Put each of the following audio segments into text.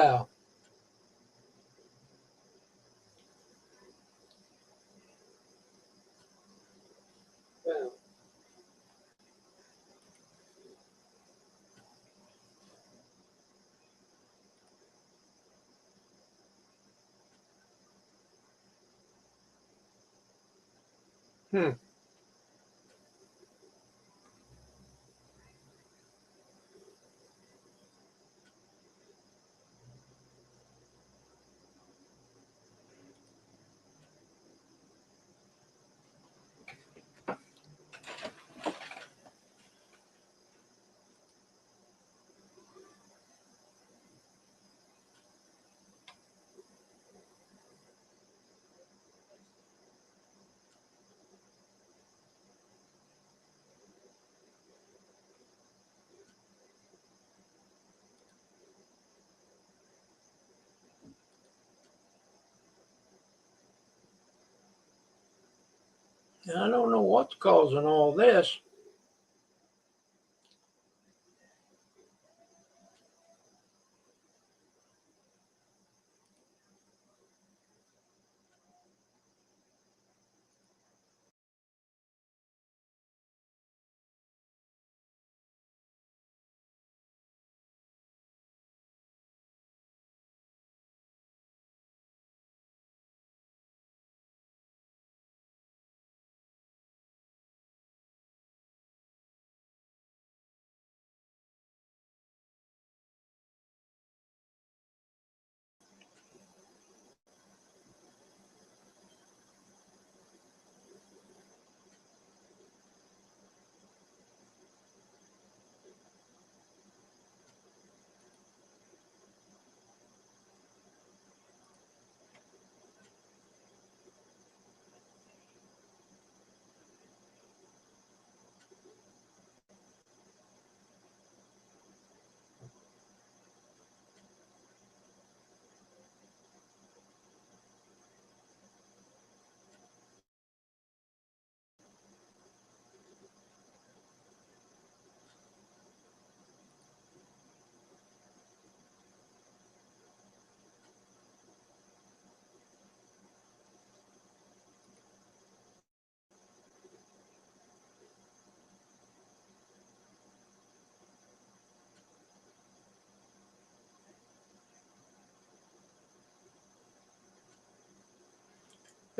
Wow. Wow. Hmm. I don't know what's causing all this.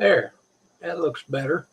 There. That looks better.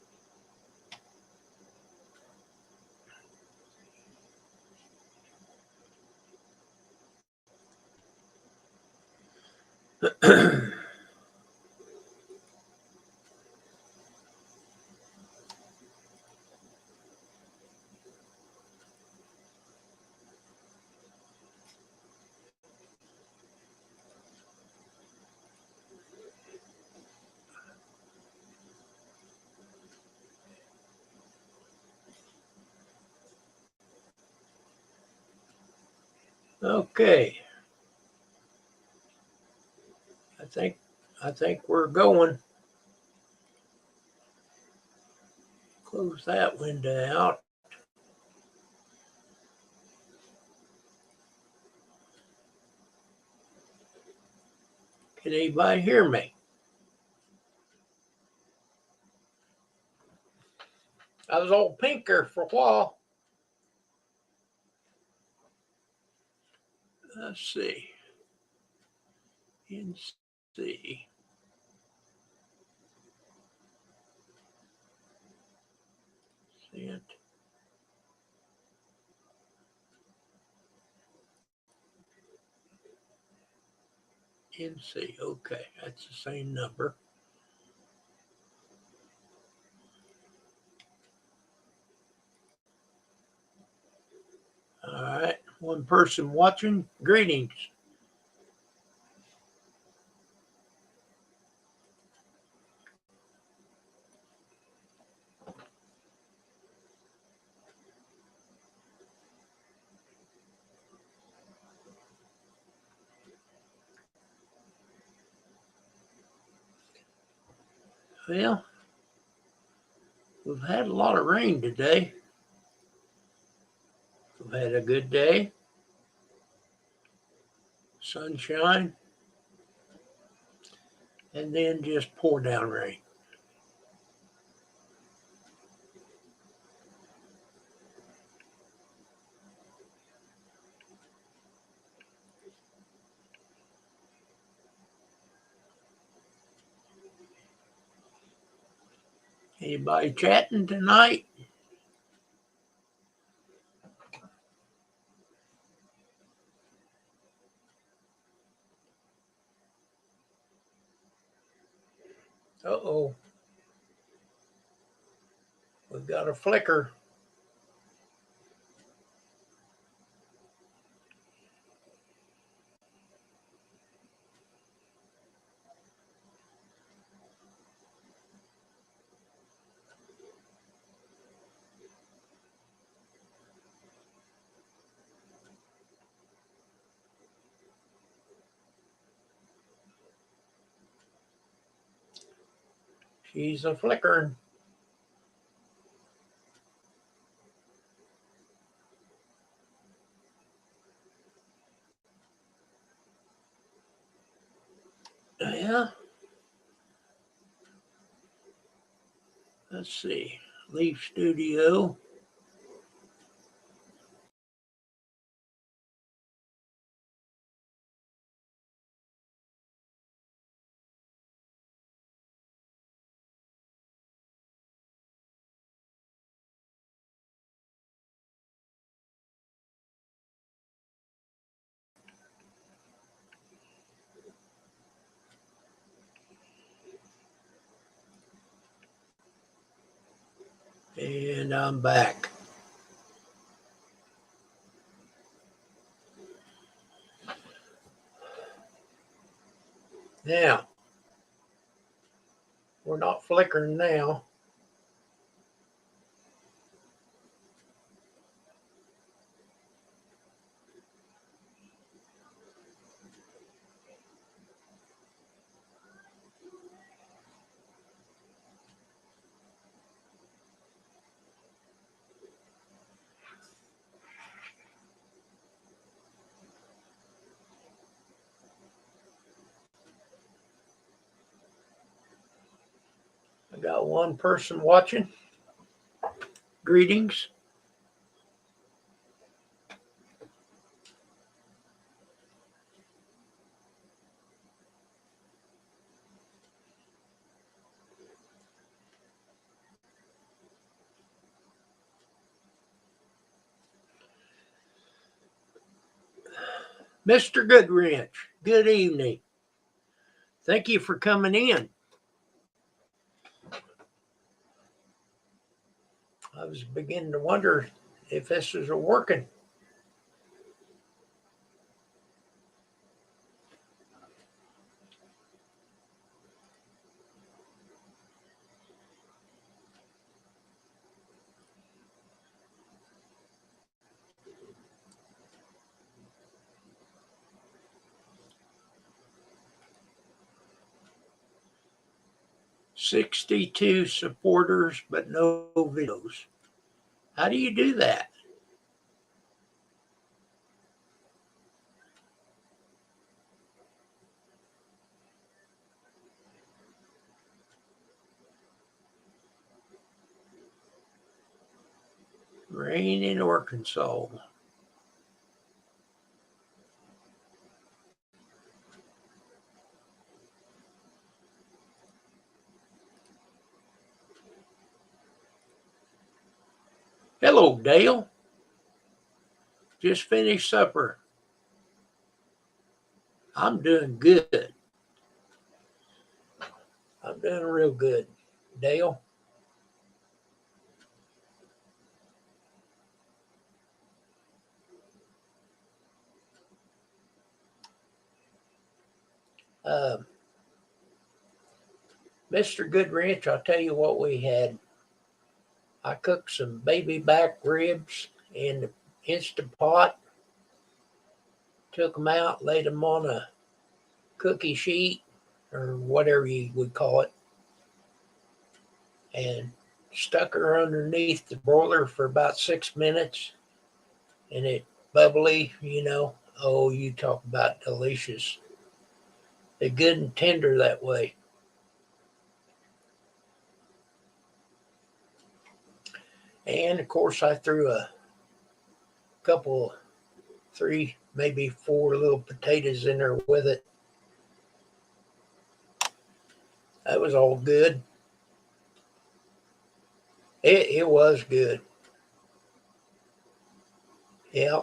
Okay. I think we're going. Close that window out. Can anybody hear me? I was all pinker for a while. Let's see. NC. Sent. NC. Okay, that's the same number. All right. One person watching. Greetings. Well, we've had a lot of rain today. We've had a good day. sunshine, and then just pour down rain. Anybody chatting tonight? Uh-oh. We've got a flicker. She's a flickering. Yeah. Let's see. Leave studio. And I'm back. Now, we're not flickering now. I got one person watching. Greetings. Mr. Goodwrench, good evening. Thank you for coming in. I was beginning to wonder if this is working. "62 supporters, but no videos." How do you do that? Rain in Arkansas. Hello, Dale. Just finished supper. I'm doing good. I'm doing real good. Dale? Mr. Goodwrench, I'll tell you what we had. I cooked some baby back ribs in the Instant Pot, took them out, laid them on a cookie sheet or whatever you would call it, and stuck her underneath the broiler for about 6 minutes, and it bubbly, Oh, you talk about delicious. They're good and tender that way. And of course, I threw a couple, three, maybe four little potatoes in there with it. That was all good. It was good. Yeah,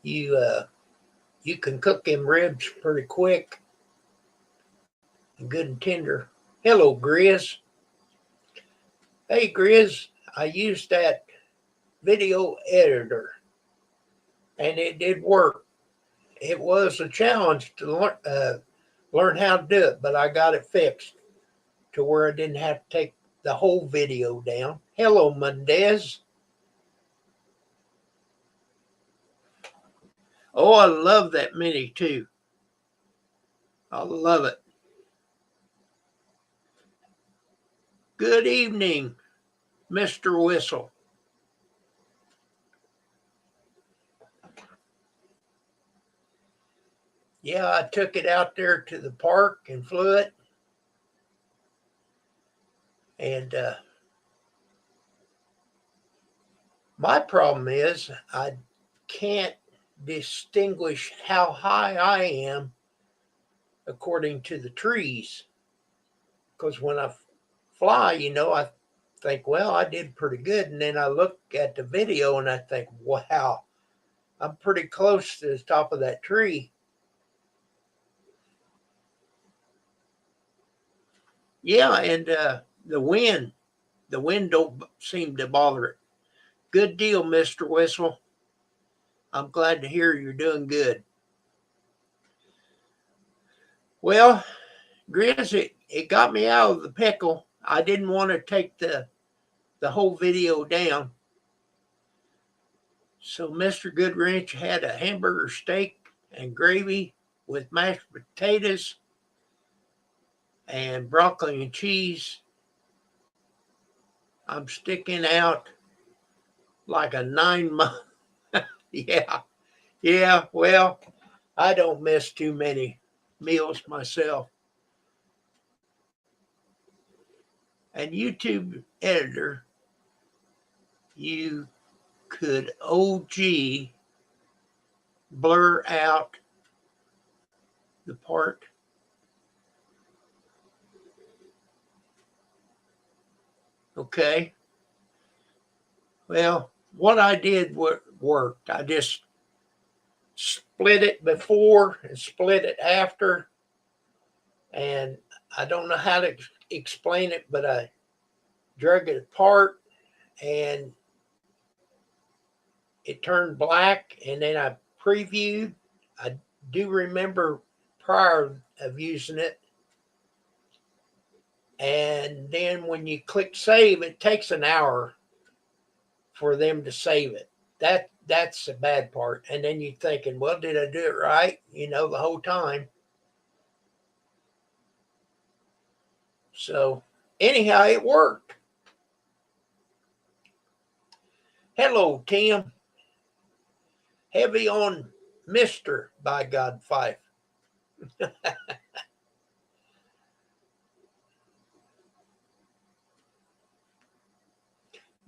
you you can cook them ribs pretty quick and good and tender. Hello, Grizz. Hey, Grizz. I used that video editor, and it did work. It was a challenge to learn how to do it, but I got it fixed to where I didn't have to take the whole video down. Hello, Mendez. Oh, I love that mini too. I love it. Good evening, Mr. Whistle. Yeah, I took it out there to the park and flew it. And my problem is I can't distinguish how high I am according to the trees. Because when I fly, I think, well, I did pretty good. And then I look at the video and I think, wow, I'm pretty close to the top of that tree. Yeah, and the wind don't seem to bother it. Good deal, Mr. Whistle. I'm glad to hear you're doing good. Well, Grizz, it got me out of the pickle. I didn't want to take the whole video down. So Mr. Goodwrench had a hamburger steak and gravy with mashed potatoes and broccoli and cheese. I'm sticking out like a 9 month. Yeah. Well, I don't miss too many meals myself. And YouTube editor, you could OG blur out the part. Okay. Well, what I did worked. I just split it before and split it after. And I don't know how to explain it, but I drug it apart and it turned black. And then I previewed. I do remember prior of using it. And then when you click save, it takes an hour for them to save it. That's the bad part. And then you're thinking, well, did I do it right? The whole time. So anyhow, it worked. Hello, Tim. Heavy on Mr. by God Fife.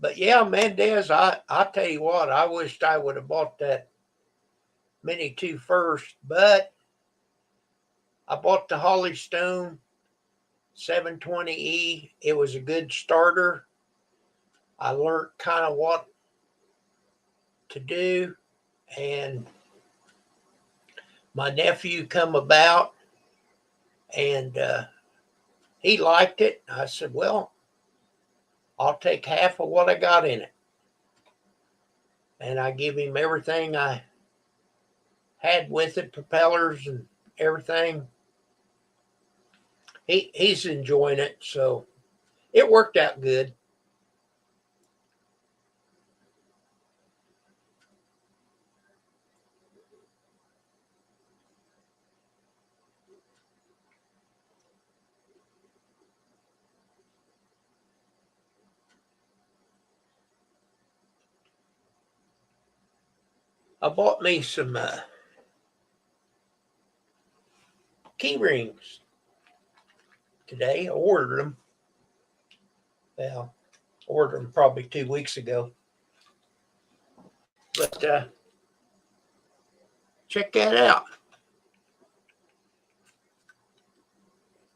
But yeah, Mendez, I tell you what, I wished I would have bought that Mini 2 first, but I bought the Holly Stone 720E. It was a good starter. I learned kind of what to do, and my nephew come about, and he liked it. I said, well, I'll take half of what I got in it. And I give him everything I had with it, propellers and everything. He's enjoying it, so it worked out good. I bought me some key rings today. I ordered them. Well, ordered them probably 2 weeks ago. But check that out.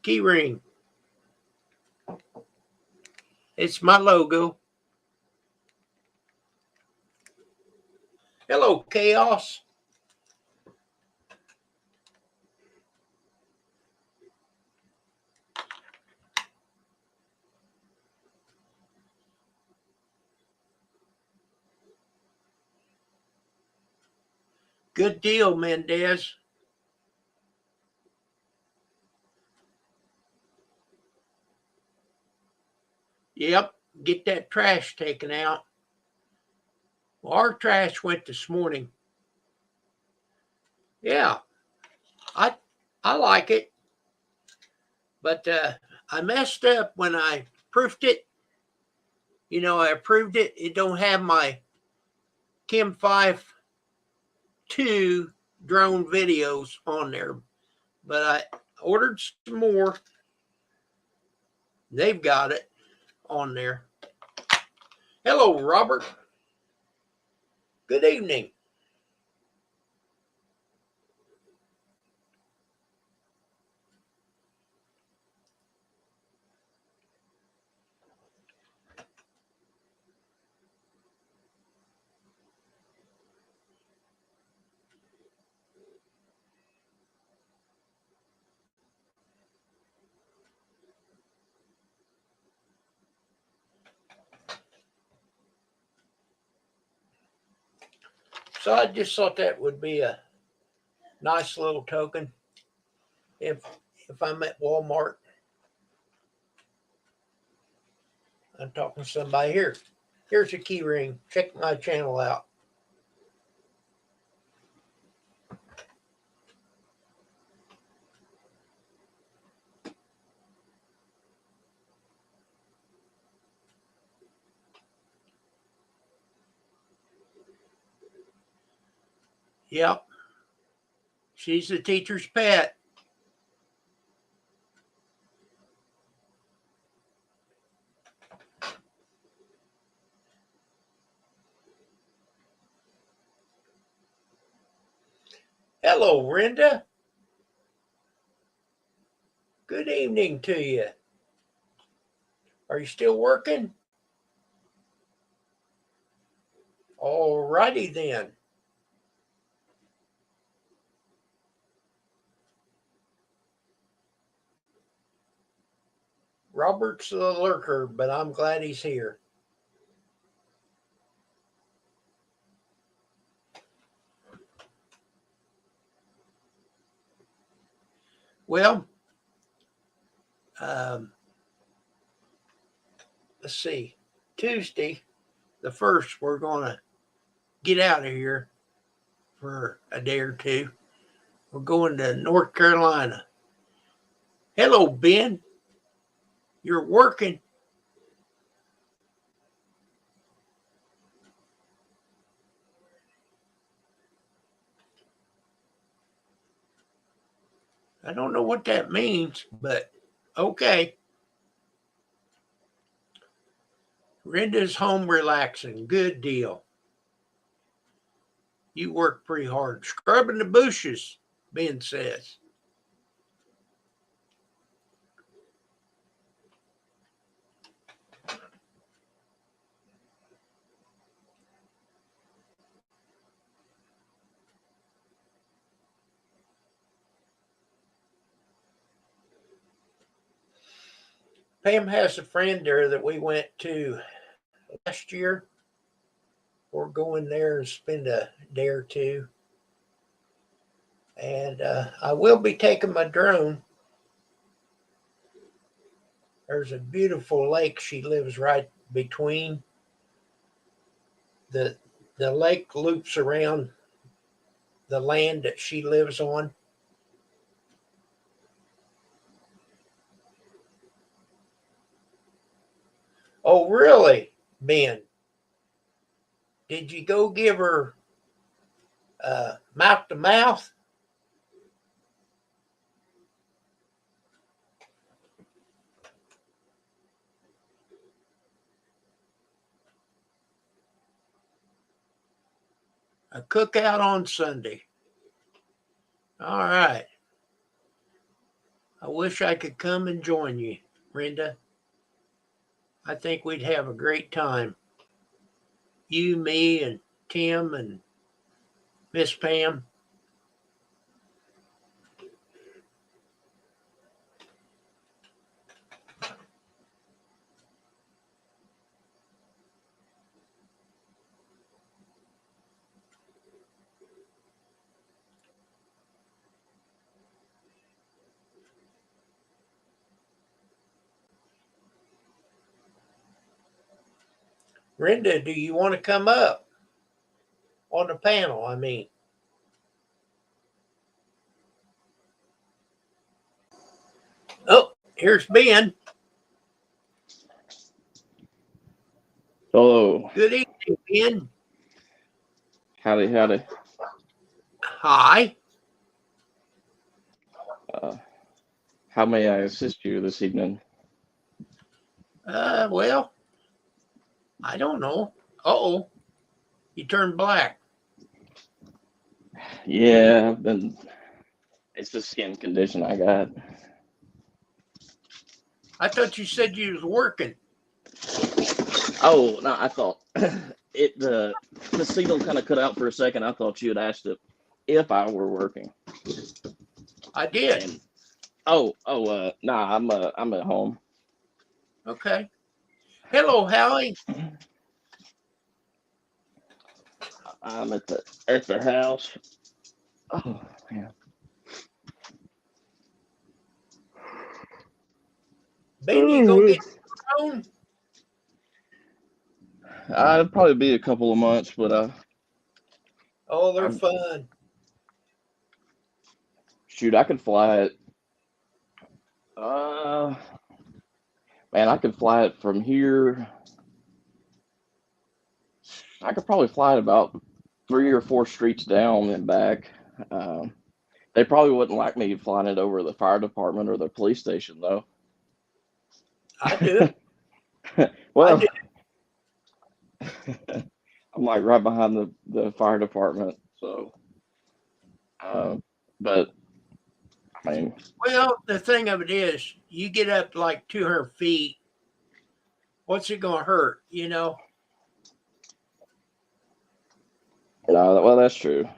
Key ring. It's my logo. Hello, Chaos. Good deal, Mendez. Yep, get that trash taken out. Well, our trash went this morning. Yeah, I like it, but I messed up when I proofed it. You know, I approved it. It don't have my Kim 5.2 drone videos on there, but I ordered some more. They've got it on there. Hello, Robert. Good evening. So I just thought that would be a nice little token if I'm at Walmart. I'm talking to somebody here. Here's a key ring. Check my channel out. Yep. She's the teacher's pet. Hello, Renda. Good evening to you. Are you still working? All righty then. Robert's the lurker, but I'm glad he's here. Well, let's see. Tuesday, the 1st, we're going to get out of here for a day or two. We're going to North Carolina. Hello, Ben. You're working. I don't know what that means, but okay. Renda's home relaxing. Good deal. You work pretty hard. Scrubbing the bushes, Ben says. Pam has a friend there that we went to last year. We're going there and spend a day or two. And I will be taking my drone. There's a beautiful lake she lives right between. The lake loops around the land that she lives on. Oh, really, Ben? Did you go give her mouth to mouth. A cookout on Sunday. All right. I wish I could come and join you, Brenda. I think we'd have a great time. You, me, and Tim, and Miss Pam. Brenda, do you want to come up on the panel? I mean, oh, here's Ben. Hello. Good evening, Ben. Howdy, howdy. Hi. How may I assist you this evening? Well, I don't know. Uh-oh. You turned black. Yeah, it's the skin condition I got. I thought you said you was working. Oh, no, I thought the signal kind of cut out for a second. I thought you had asked it if I were working. I did. And, nah, I'm at home. Okay. Hello, Hallie. I'm at the house. Oh man. Ben, you go get your phone? It'd probably be a couple of months, but Oh, they're fun. shoot, I could fly it. Man, I could fly it from here. I could probably fly it about 3 or 4 streets down and back. They probably wouldn't like me flying it over the fire department or the police station, though. I do. Well, I do. I'm like right behind the fire department, so. But I mean, Well, the thing of it is, you get up like 200 feet. What's it going to hurt, you know? no, well, that's true.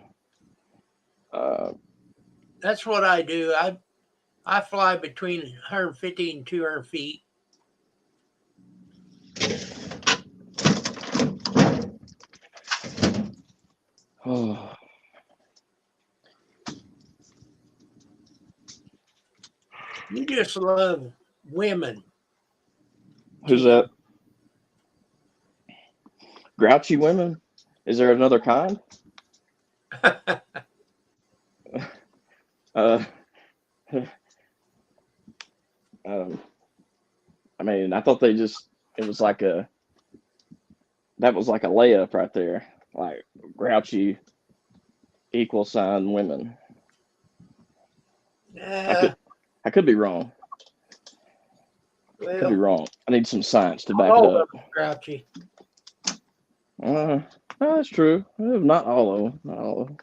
That's what I do. I fly between 150 and 200 feet. Oh, You just love women. who's that? Grouchy women? Is there another kind? Uh, I mean, I thought it was like that was like a layup right there, like grouchy equal sign women. I could be wrong. Could be Well, wrong. I need some science to back it all up. of them grouchy. No, that's true. Not all of them. Not all of them.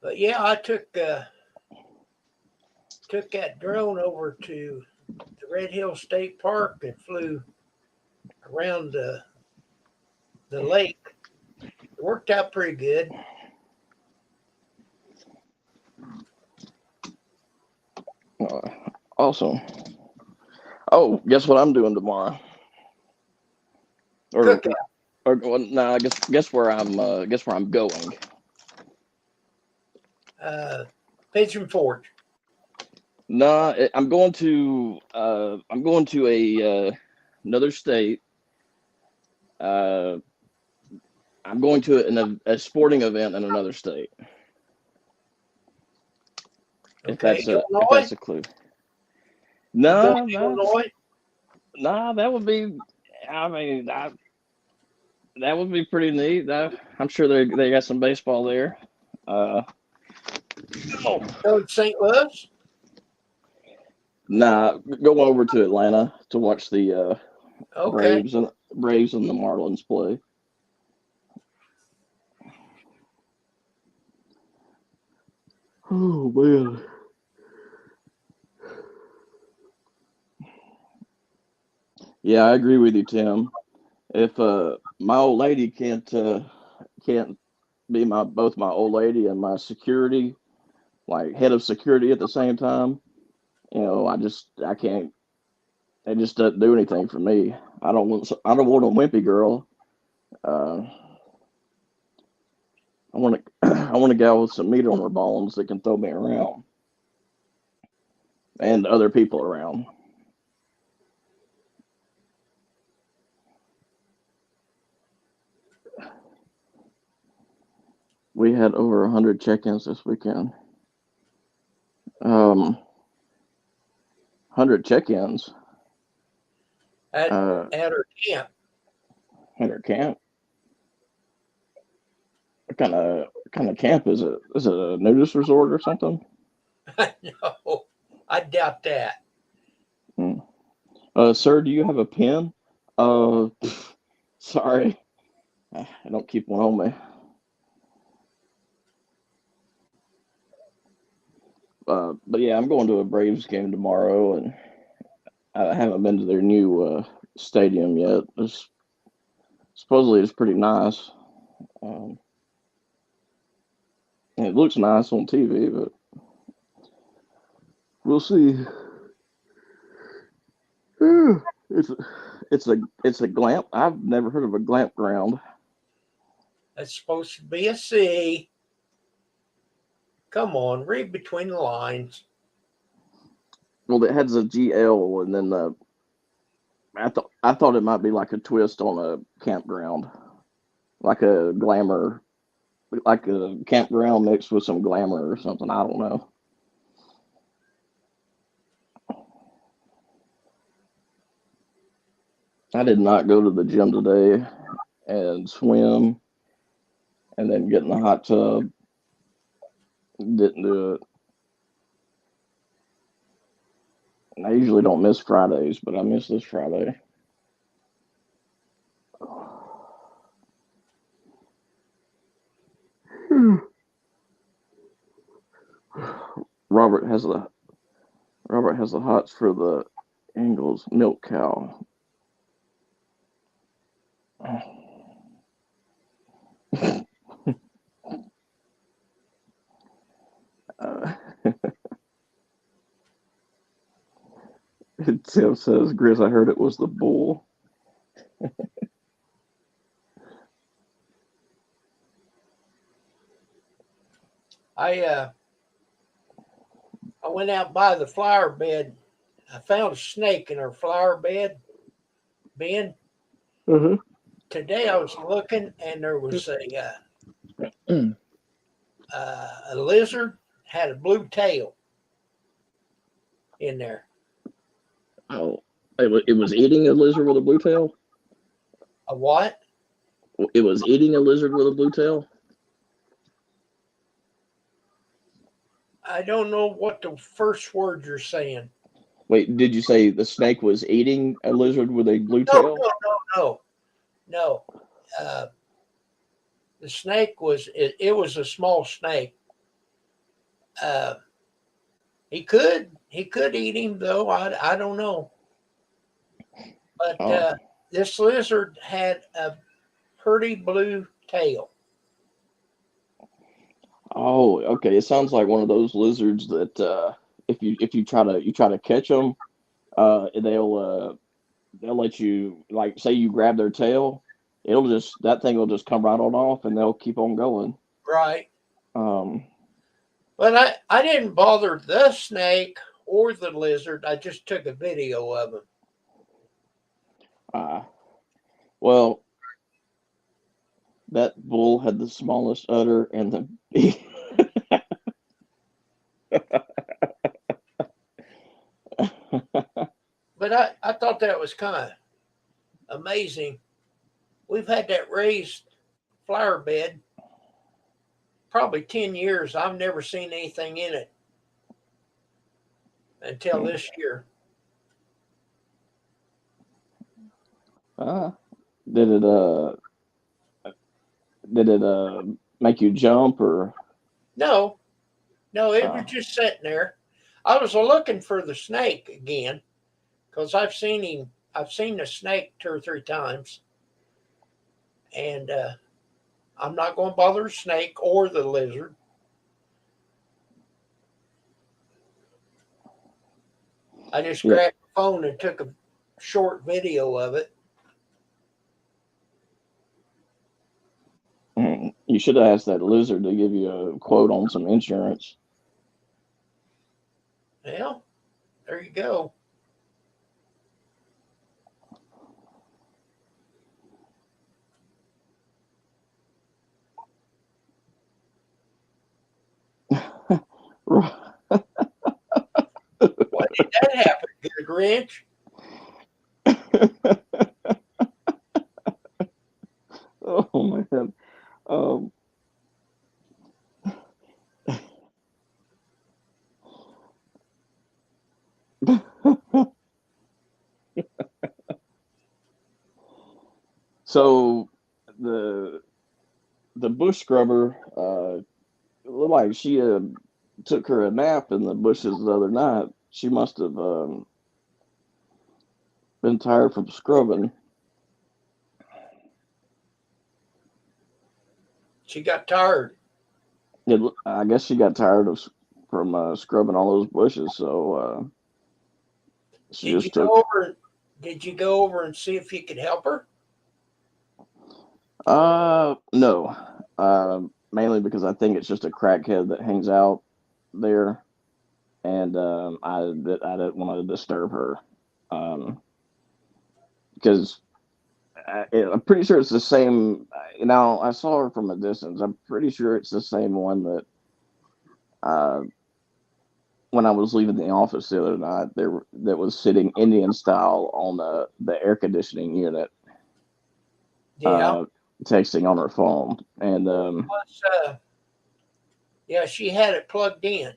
But yeah, I took that drone over to the Red Hill State Park and flew around the lake. It worked out pretty good. Awesome. Oh, guess what I'm doing tomorrow? Cookout. Well, no, guess where I'm going. Pigeon Forge. No, I'm going to another state. I'm going to a sporting event in another state. Okay, If that's a clue. You going No, to no, Illinois? no. That would be. I mean, that would be pretty neat. I'm sure they got some baseball there. Uh, oh, Go to St. Louis? nah, go over to Atlanta to watch the Okay. Braves and the Marlins play. Oh man. Yeah, I agree with you, Tim. If my old lady can't be my both my old lady and my security, like head of security at the same time, I can't. It just doesn't do anything for me. I don't want a wimpy girl. Uh, I want I want a gal with some meat on her bones that can throw me around and other people around. We had over 100 check-ins this weekend. 100 check-ins At uh, at her camp. at our camp. What kind of camp is it? Is it a nudist resort or something? No, I doubt that. Hmm. Sir, do you have a pen? Uh, sorry, I don't keep one on me. But yeah, I'm going to a Braves game tomorrow, and I haven't been to their new stadium yet. Supposedly it's pretty nice. Um, and it looks nice on TV, but we'll see. It's it's a glamp. I've never heard of a glamp ground. That's supposed to be a C. Come on, read between the lines. Well, it has a GL, and then I thought it might be like a twist on a campground, like a glamour, like a campground mixed with some glamour or something. I don't know. I did not go to the gym today and swim and then get in the hot tub. Didn't do it. I usually don't miss Fridays, but I missed this Friday. Robert has the Robert has the hots for the Ingles milk cow. Uh, Tim says, Grizz, I heard it was the bull. I I went out by the flower bed. I found a snake in her flower bed bin. Uh-huh. Today I was looking and there was a lizard had a blue tail in there. Oh, it was eating a lizard with a blue tail? A what? It was eating a lizard with a blue tail? I don't know what the first word you're saying. Wait, did you say the snake was eating a lizard with a blue No, tail? no, no, no, no. Uh, the snake it was a small snake. Uh, he could eat him though. I don't know. But Oh, this lizard had a pretty blue tail. oh, okay. It sounds like one of those lizards that if you try to catch them, they'll let you, like, say you grab their tail, that thing will just come right on off and they'll keep on going. Right. Um, But I didn't bother the snake or the lizard. I just took a video of him. uh, well, that bull had the smallest udder and the But I thought that was kind of amazing. We've had that raised flower bed probably 10 years. I've never seen anything in it until this year. Uh, did it make you jump or No, no, it was uh, just sitting there. I was looking for the snake again because I've seen him. I've seen the snake 2 or 3 times, and I'm not going to bother the snake or the lizard. I just yeah? grabbed the phone and took a short video of it. You should have asked that lizard to give you a quote on some insurance. Well, there you go. Why did that happen, Good Grinch? Oh man. Um, so the bush scrubber looked like she took her a nap in the bushes the other night. She must have been tired from scrubbing. She got tired. I guess she got tired from scrubbing all those bushes, so she Did you just go took. over? Did you go over and see if you could help her? No, mainly because I think it's just a crackhead that hangs out there, and I didn't want to disturb her, because I'm pretty sure it's the same. You know, I saw her from a distance. I'm pretty sure it's the same one that uh, when I was leaving the office the other night, that was sitting Indian style on the air conditioning unit, Yeah. uh, texting on her phone, and Was yeah, she had it plugged in.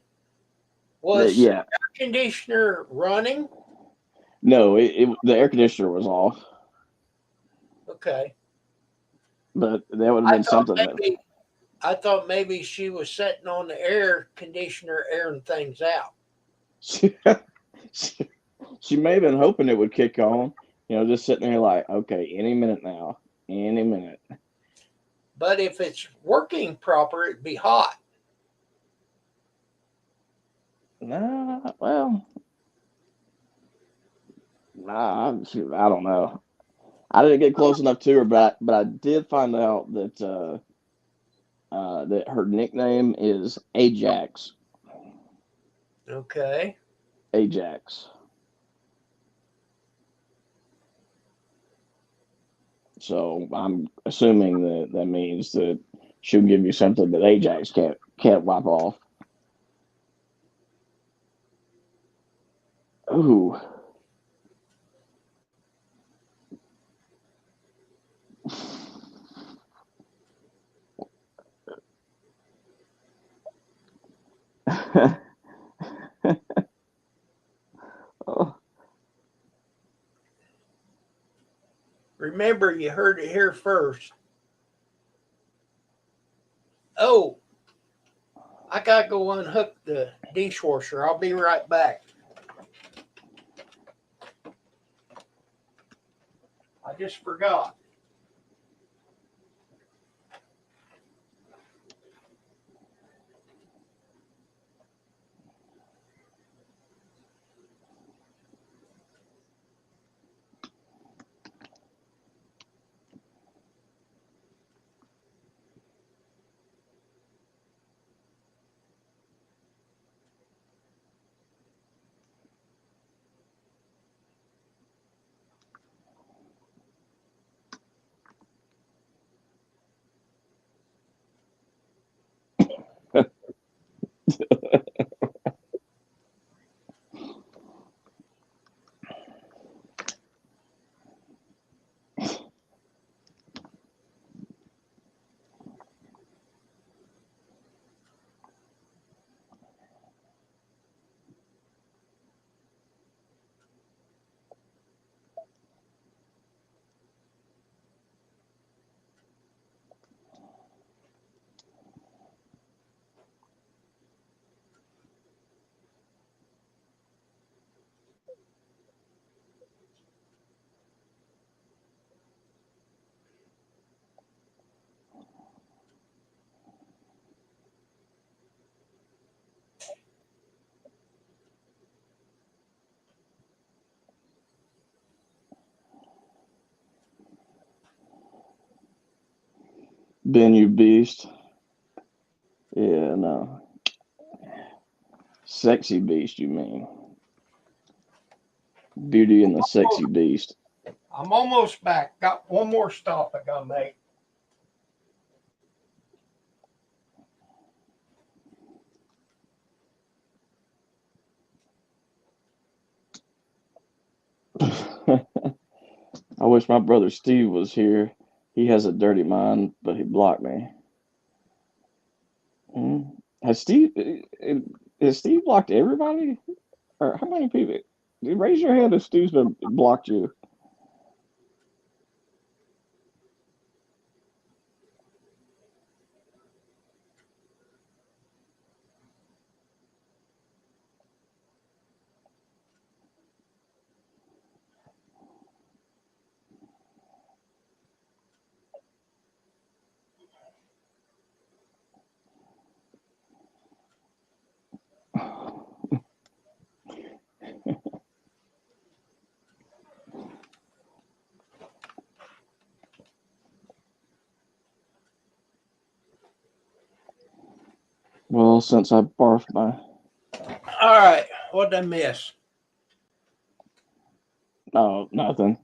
Was yeah, air conditioner running? no, the air conditioner was off, Okay. but that would have I been thought something that maybe I thought maybe she was sitting on the air conditioner airing things out. she, she, she may have been hoping it would kick on, just sitting there like, okay, any minute now, any minute. But if it's working proper, it'd be hot. Nah, well, nah, shoot, I don't know. I didn't get close enough to her, but I did find out that her nickname is Ajax. Okay. Ajax. So I'm assuming that means that she'll give you something that Ajax can't wipe off. Ooh. Oh, Remember, you heard it here first. Oh, I gotta go unhook the dishwasher. I'll be right back. I just forgot. Ben, you beast. Yeah, no. Sexy beast, you mean? Beauty and the Sexy Beast. I'm almost back. Got one more stop I gotta make. I wish my brother Steve was here. He has a dirty mind, but he blocked me. Has Steve has Steve blocked everybody? Or how many people? Raise your hand if Steve's been blocked you. Well, since I barfed my All right, what'd I miss? no nothing.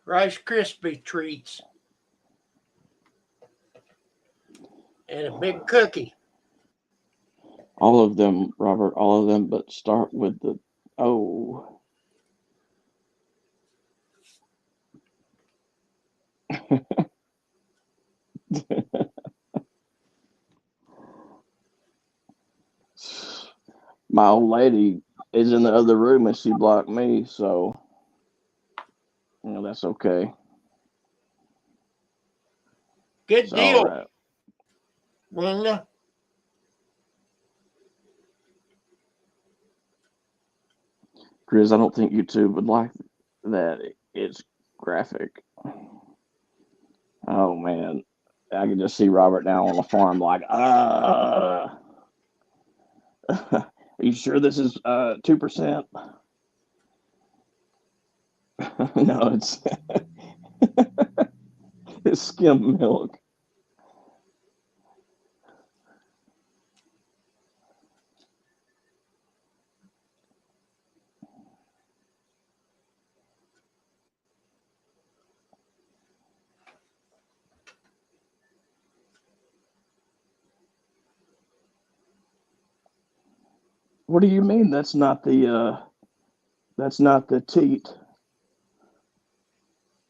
Rice Krispie treats and a big cookie. All of them, Robert, all of them, but start with the O. My old lady is in the other room and she blocked me, so that's okay. Good It's all deal, right. Linda. Grizz, I don't think YouTube would like that. It's graphic. Oh man, I can just see Robert now on the farm, like, are you sure this is 2%? No, it's skim milk. What do you mean? That's not the teat.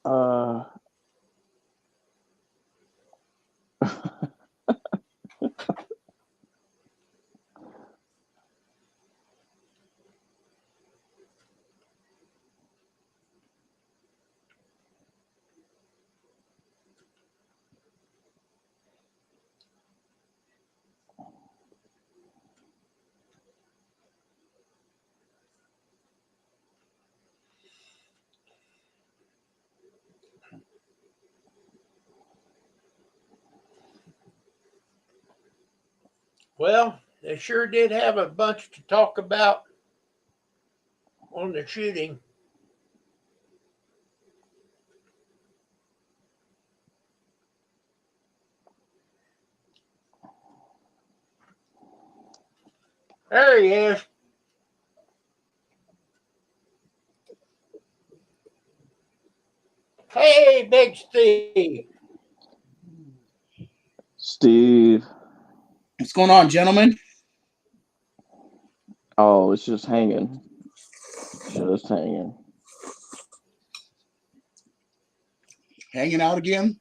Uh, Well, they sure did have a bunch to talk about on the shooting. There he is. Hey, Big Steve. Steve. What's going on, gentlemen? Oh, it's just hanging. Just hanging. Hanging out again?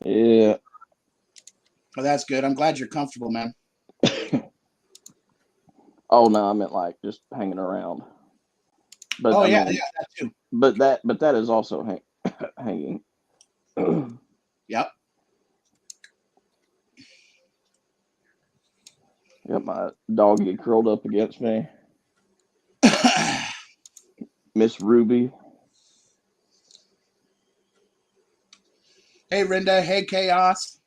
Yeah. Oh, that's good. I'm glad you're comfortable, man. Oh no, I meant like just hanging around. But Oh, I yeah, mean, yeah, that too. but that is also hanging. Yep. Got my doggy curled up against me. Miss Ruby. Hey, Rinda. Hey, Chaos.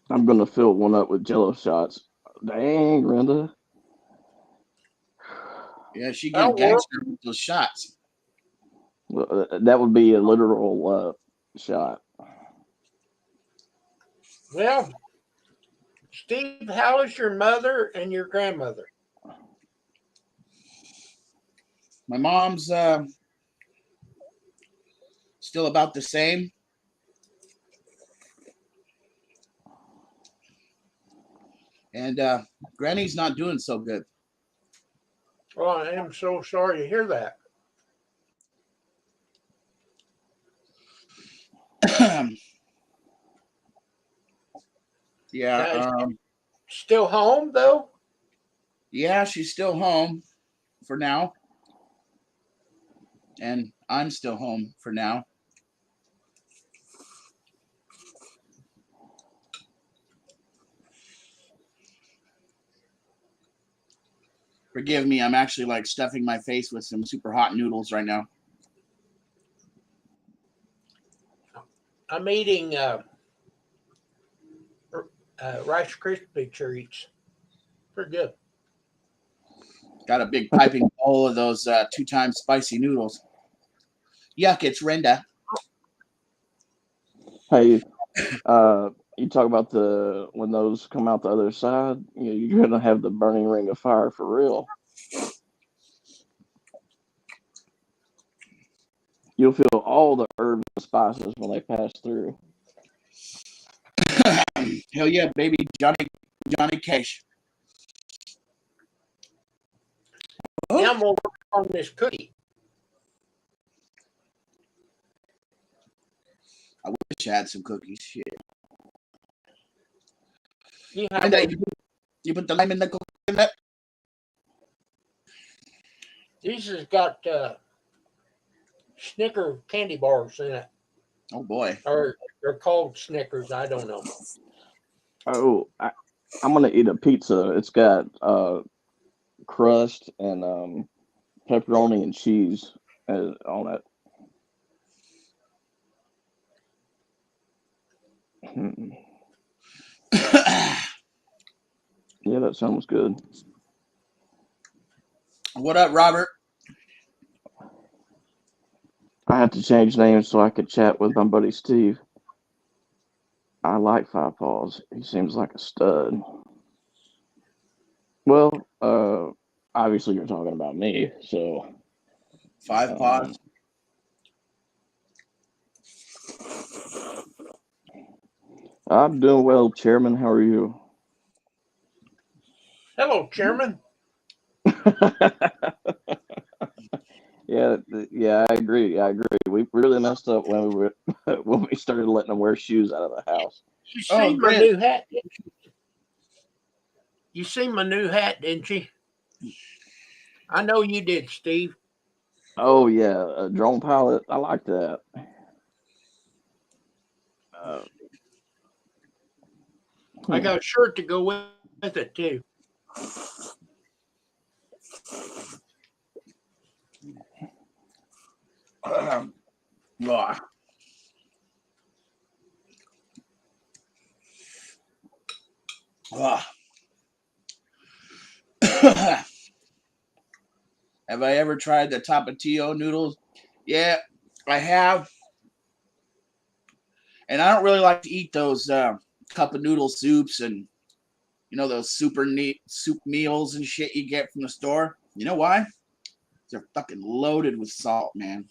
I'm gonna fill one up with Jello shots. Dang, Renda. Yeah, she getting That'll work. gangster with those shots. That would be a literal shot. Well, Steve, how is your mother and your grandmother? My mom's still about the same. And Granny's not doing so good. Oh, I am so sorry to hear that. Yeah, Now, is she still home though? yeah, she's still home for now. And I'm still home for now. Forgive me, I'm actually like stuffing my face with some super hot noodles right now. I'm eating Rice Krispie treats. Pretty good. Got a big piping bowl of those 2 times spicy noodles. Yuck, it's Renda. Hey, you talk about when those come out the other side, you're gonna have the burning ring of fire for real. You'll feel all the herbs and spices when they pass through. Hell yeah, baby, Johnny Cash. Now I'm gonna work on this cookie. I wish I had some cookies. Shit. You have Renda, one. you put the lime in the coconut? These has got Snicker candy bars in it, Oh boy. or they're called Snickers. I don't know. Oh, I'm gonna eat a pizza. It's got crust and pepperoni and cheese on it. Yeah, that sounds good. What up, Robert? I had to change names so I could chat with my buddy Steve. I like Five Paws. He seems like a stud. Well, obviously you're talking about me, so 5 Paws. I'm doing well, Chairman. How are you? Hello, Chairman. Yeah, I agree. We really messed up when when we started letting them wear shoes out of the house. You Oh, seen my Grant. new hat? You seen my new hat, didn't you? I know you did, Steve. Oh yeah, a drone pilot. I like that. Uh, I hmm. got a shirt to go with it too. Oh. Oh. Have I ever tried the Tapatio noodles? Yeah, I have. And I don't really like to eat those cup of noodle soups and those super neat soup meals and shit you get from the store. You know why? They're fucking loaded with salt, man.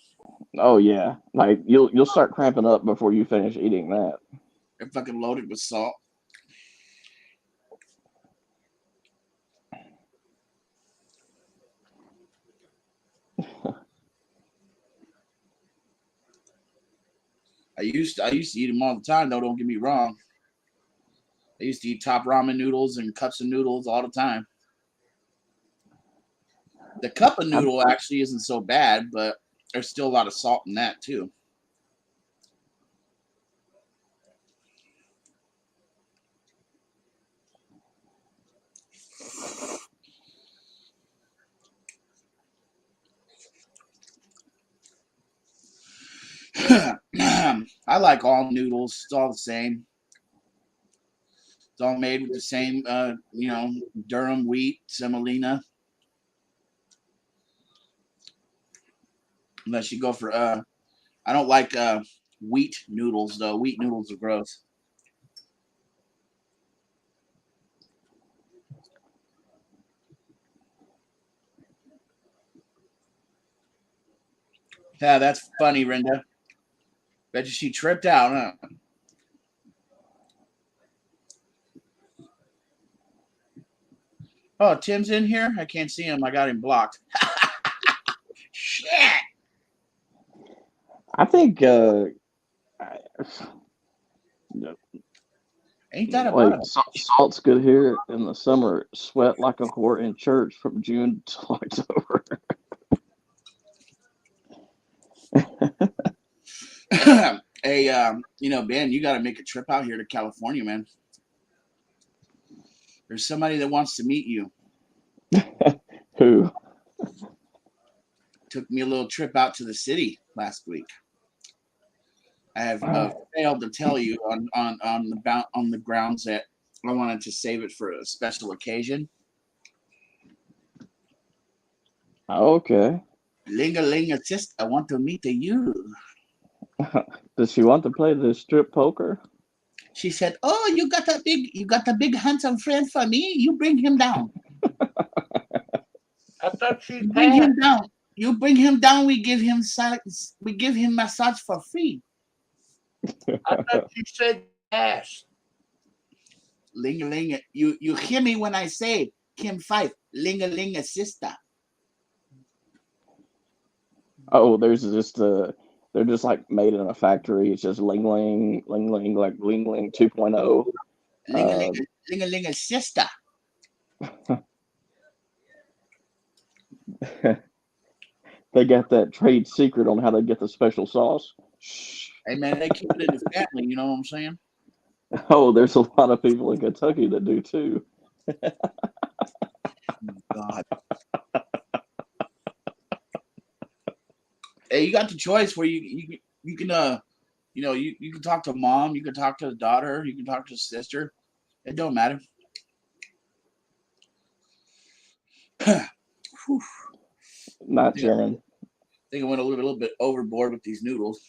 Oh yeah, like you'll start cramping up before you finish eating that. They're fucking loaded with salt. I used to eat them all the time though, don't get me wrong. I used to eat top ramen noodles and cups of noodles all the time. The cup of I, noodle actually isn't so bad, but there's still a lot of salt in that too. I like all noodles. It's all the same. It's all made with the same, Durham wheat, semolina. Unless you go for, I don't like wheat noodles though. Wheat noodles are gross. Yeah, that's funny, Rinda. Bet you she tripped out, huh? Oh, Tim's in here? I can't see him. I got him blocked. Shit. I think Ain't that about like it? salt's good here in the summer. Sweat like a whore in church from June to October. Hey, Ben, you got to make a trip out here to California, man. There's somebody that wants to meet you. Who? Took me a little trip out to the city last week. I have failed to tell you on the grounds that I wanted to save it for a special occasion. Okay. Ling-a-ling, sis, I want to meet you. Does she want to play the strip poker? She said, "Oh, you got a big handsome friend for me. You bring him down. I thought she Bring passed. him down. You bring him down. We give him massage for free." I thought you said pass. Ling-a-ling, you hear me when I say Kim Fife, ling-a-ling, sister. Oh, there's just they're just like made in a factory. It's just Ling Ling, Ling Ling, like Ling Ling 2.0. Ling-a-ling, ling-a-ling, sister. They got that trade secret on how they get the special sauce. Shh. Hey man, they keep it in the family. You know what I'm saying? Oh, there's a lot of people in Kentucky that do too. God. Hey, you got the choice where you can you can talk to mom, you can talk to the daughter, you can talk to the sister. It don't matter. Not Sharon. I think I went a little bit overboard with these noodles.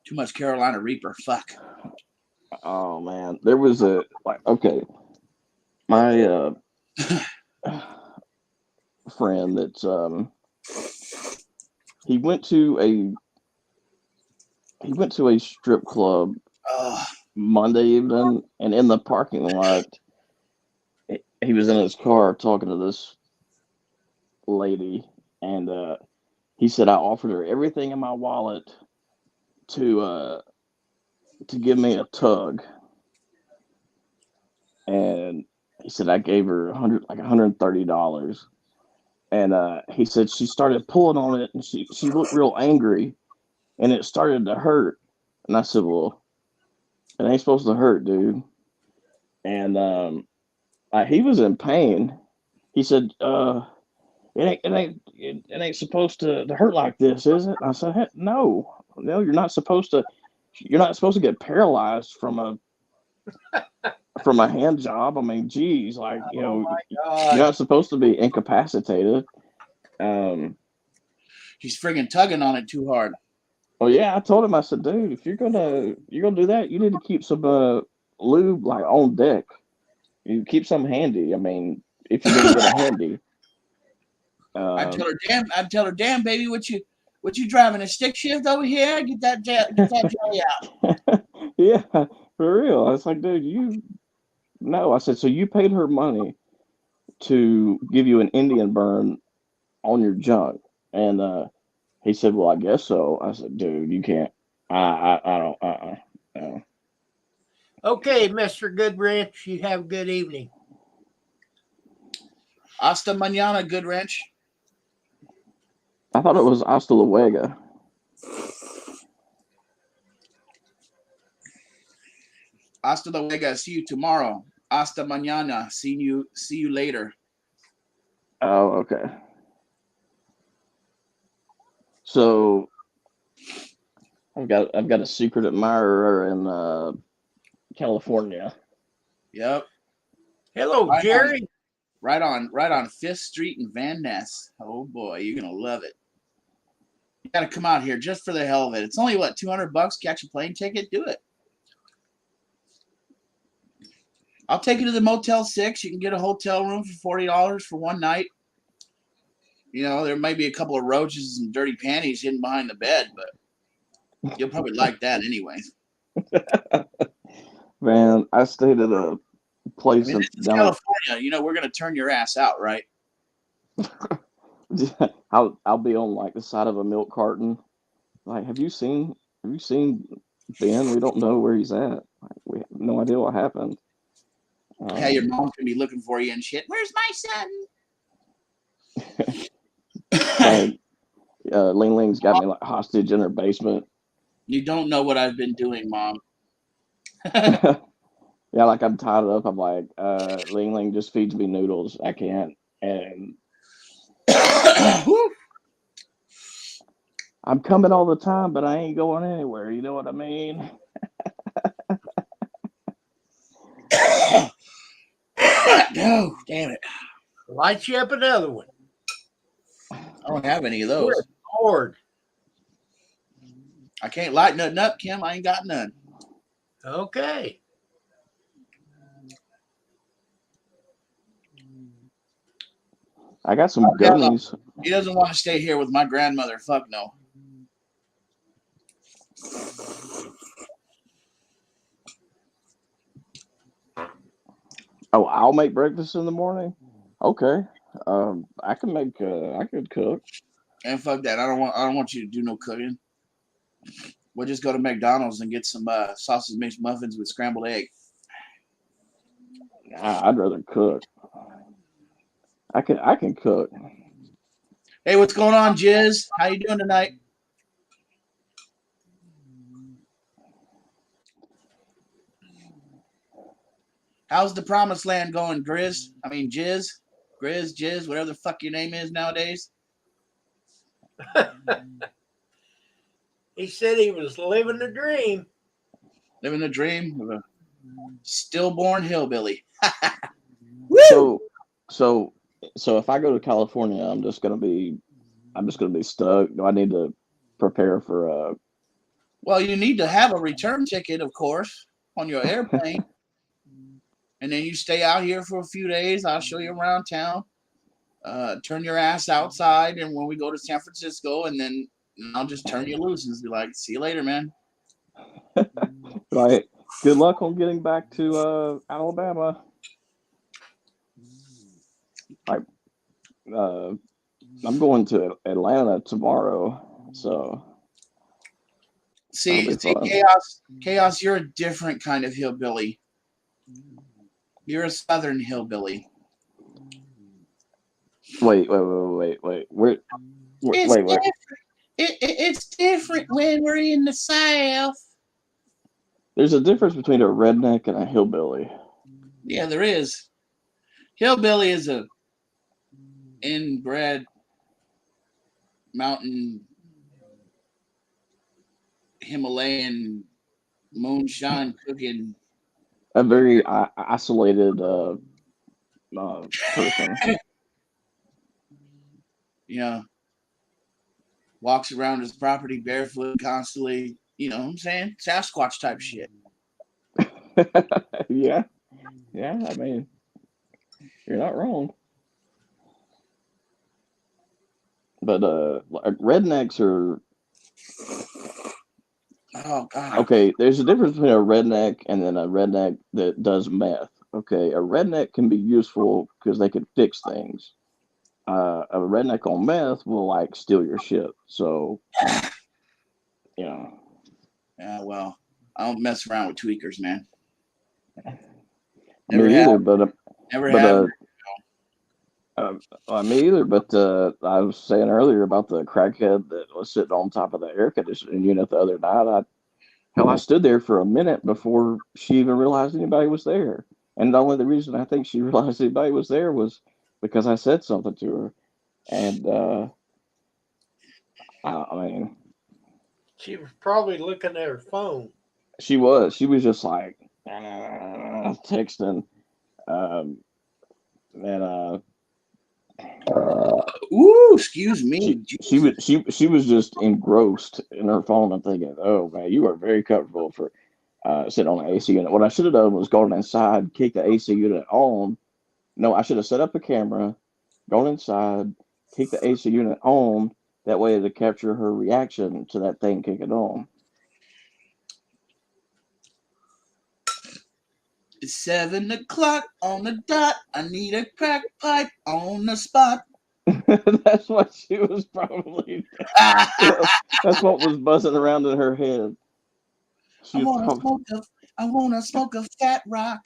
Too much Carolina Reaper. Fuck. Oh man, there was okay, my friend that's he went to a strip club Oh, Monday evening, and in the parking lot, he was in his car talking to this lady, and he said I offered her everything in my wallet to give me a tug, and he said I gave her $130, and he said she started pulling on it, and she looked real angry, and it started to hurt, and I said, well, it ain't supposed to hurt, dude, and he was in pain. He said, it ain't supposed to hurt like this, is it? I said, heck, no, you're not supposed to. You're not supposed to get paralyzed from a hand job. I mean, geez, like Oh my you're God. not supposed to be incapacitated. he's friggin' tugging on it too hard. Well, yeah, I told him. I said, dude, if you're gonna do that, you need to keep some lube like on deck. You keep some handy. I mean, if you're gonna get a handy. I'd tell her, damn baby, what you driving a stick shift over here? Get that jelly out. Yeah, for real. I was like, dude, no. I said, so you paid her money to give you an Indian burn on your junk, and he said, well, I guess so. I said, dude, you can't. I don't. No. Okay, Mr. Goodwrench, you have a good evening. Hasta mañana, Good Wrench. I thought it was hasta luego. Hasta luego. See you tomorrow. Hasta mañana. See you later. Oh, okay. So I've got a secret admirer in California. Yep. Hello, Right on, Jerry. right on 5th Street in Van Ness. Oh boy, you're gonna love it. You gotta come out here just for the hell of it. It's only what, $200? Catch a plane ticket. Do it. I'll take you to the Motel 6. You can get a hotel room for $40 for one night. You know, there might be a couple of roaches and dirty panties hidden behind the bed, but you'll probably like that anyway. Man, I stayed at a I place mean, this is down California. You know, we're gonna turn your ass out, right? at, I'll be on like the side of a milk carton. Like, have you seen Ben? We don't know where he's at. Like, we have no idea what happened. Yeah, your mom's gonna be looking for you and shit. Where's my son? Like, Ling Ling's got me like hostage in her basement. You don't know what I've been doing, Mom. Yeah, like I'm tied up. I'm like, Ling Ling just feeds me noodles. I can't. And I'm coming all the time, but I ain't going anywhere. You know what I mean? No, damn it. Light you up another one. I don't have any of those. Good Lord. I can't light nothing up, Kim. I ain't got none. Okay. I got some Okay. gummies. He doesn't want to stay here with my grandmother. Fuck no. Oh, I'll make breakfast in the morning. Okay. I can make. I could cook. And fuck that. I don't want you to do no cooking. We'll just go to McDonald's and get some sausage mixed muffins with scrambled egg. I'd rather cook. I can cook. Hey, what's going on, Jizz? How you doing tonight? How's the promised land going, Grizz? I mean, Jizz, Grizz, Jizz, whatever the fuck your name is nowadays. He said he was living the dream. Living the dream of a stillborn hillbilly. So if I go to California, I'm just gonna be stuck. Do I need to prepare for Well, you need to have a return ticket, of course, on your airplane. And then you stay out here for a few days. I'll show you around town. Turn your ass outside, and when we go to San Francisco, and then I'll just turn you loose and be like, "See you later, man." like good luck on getting back to Alabama. Like I'm going to Atlanta tomorrow, so See, that'll be fun. chaos. You're a different kind of hillbilly. You're a southern hillbilly. Wait. Wait. It's different when we're in the South. There's a difference between a redneck and a hillbilly. Yeah, there is. Hillbilly is a inbred mountain Himalayan moonshine cooking. A very isolated person. You know, walks around his property barefoot constantly. You know what I'm saying? Sasquatch type shit. Yeah. I mean, you're not wrong. But rednecks are Oh God. okay. There's a difference between a redneck and then a redneck that does meth. Okay, a redneck can be useful because they can fix things. A redneck on meth will like steal your shit. So, you know. Yeah, well, I don't mess around with tweakers, man. Me either, but Never have. me either. But I was saying earlier about the crackhead that was sitting on top of the air conditioning unit the other night. I stood there for a minute before she even realized anybody was there. And the only reason I think she realized anybody was there was because I said something to her. And I mean, She was probably looking at her phone. She was. She was just like texting, um, and Ooh, excuse me. Jesus. she was just engrossed in her phone. I'm thinking, oh man, you are very comfortable for sitting on the AC unit. What I should have done was gone inside, kick the AC unit on. No, I should have set up a camera, gone inside, kick the AC unit on. That way, to capture her reaction to that thing kicking on. It's 7 o'clock on the dot. I need a crack pipe on the spot. That's what she was probably. That's what was buzzing around in her head. She was probably. I wanna smoke a fat rock.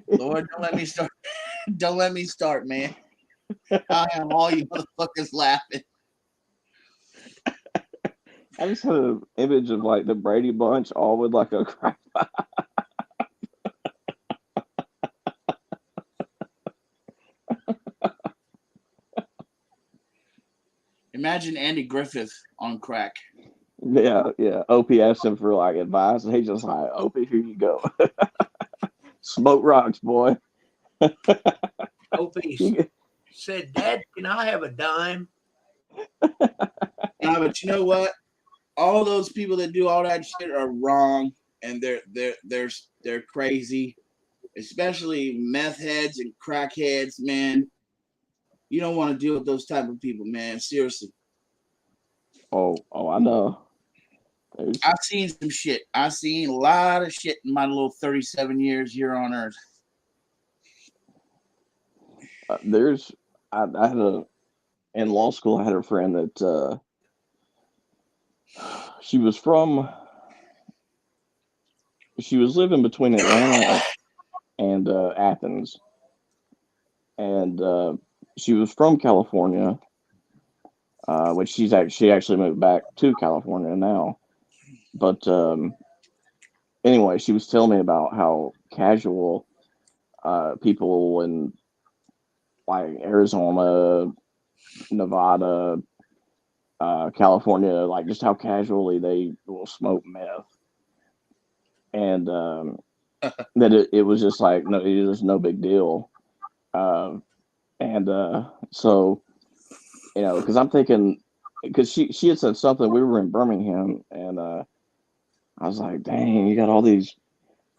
Lord, don't let me start. Don't let me start, man. I have all you motherfuckers laughing. I just had an image of like the Brady Bunch, all with like a crack pipe. Imagine Andy Griffith on crack. Yeah, yeah. Opie asked him for like advice, and he's just like, "Opie, here you go. Smoke rocks, boy." Opie said, "Dad, can I have a dime?" Nah, but you know what? All those people that do all that shit are wrong, and they're crazy. Especially meth heads and crackheads, man. You don't want to deal with those type of people, man. Seriously. Oh, I know. I've seen some shit. I've seen a lot of shit in my little 37 years here on Earth. I had in law school. I had a friend that she was living between Atlanta and Athens, and she was from California, which she actually moved back to California now. But anyway, she was telling me about how casual people in like Arizona, Nevada, California, like just how casually they will smoke meth, and that it was just like no, it was no big deal. And so because I'm thinking, because she had said something. We were in Birmingham, and I was like, dang, you got all these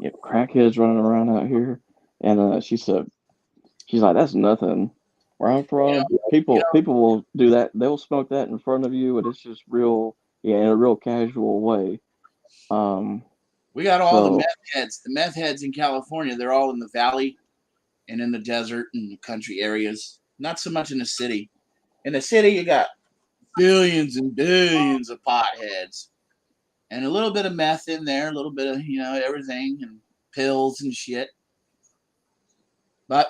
crackheads running around out here, and she's like, that's nothing. Where I'm from, people will do that. They'll smoke that in front of you, and it's just real, in a real casual way. We got all the meth heads. The meth heads in California, they're all in the valley and in the desert and the country areas. Not so much in the city. In the city, you got billions and billions of potheads. And a little bit of meth in there, a little bit of, everything and pills and shit. But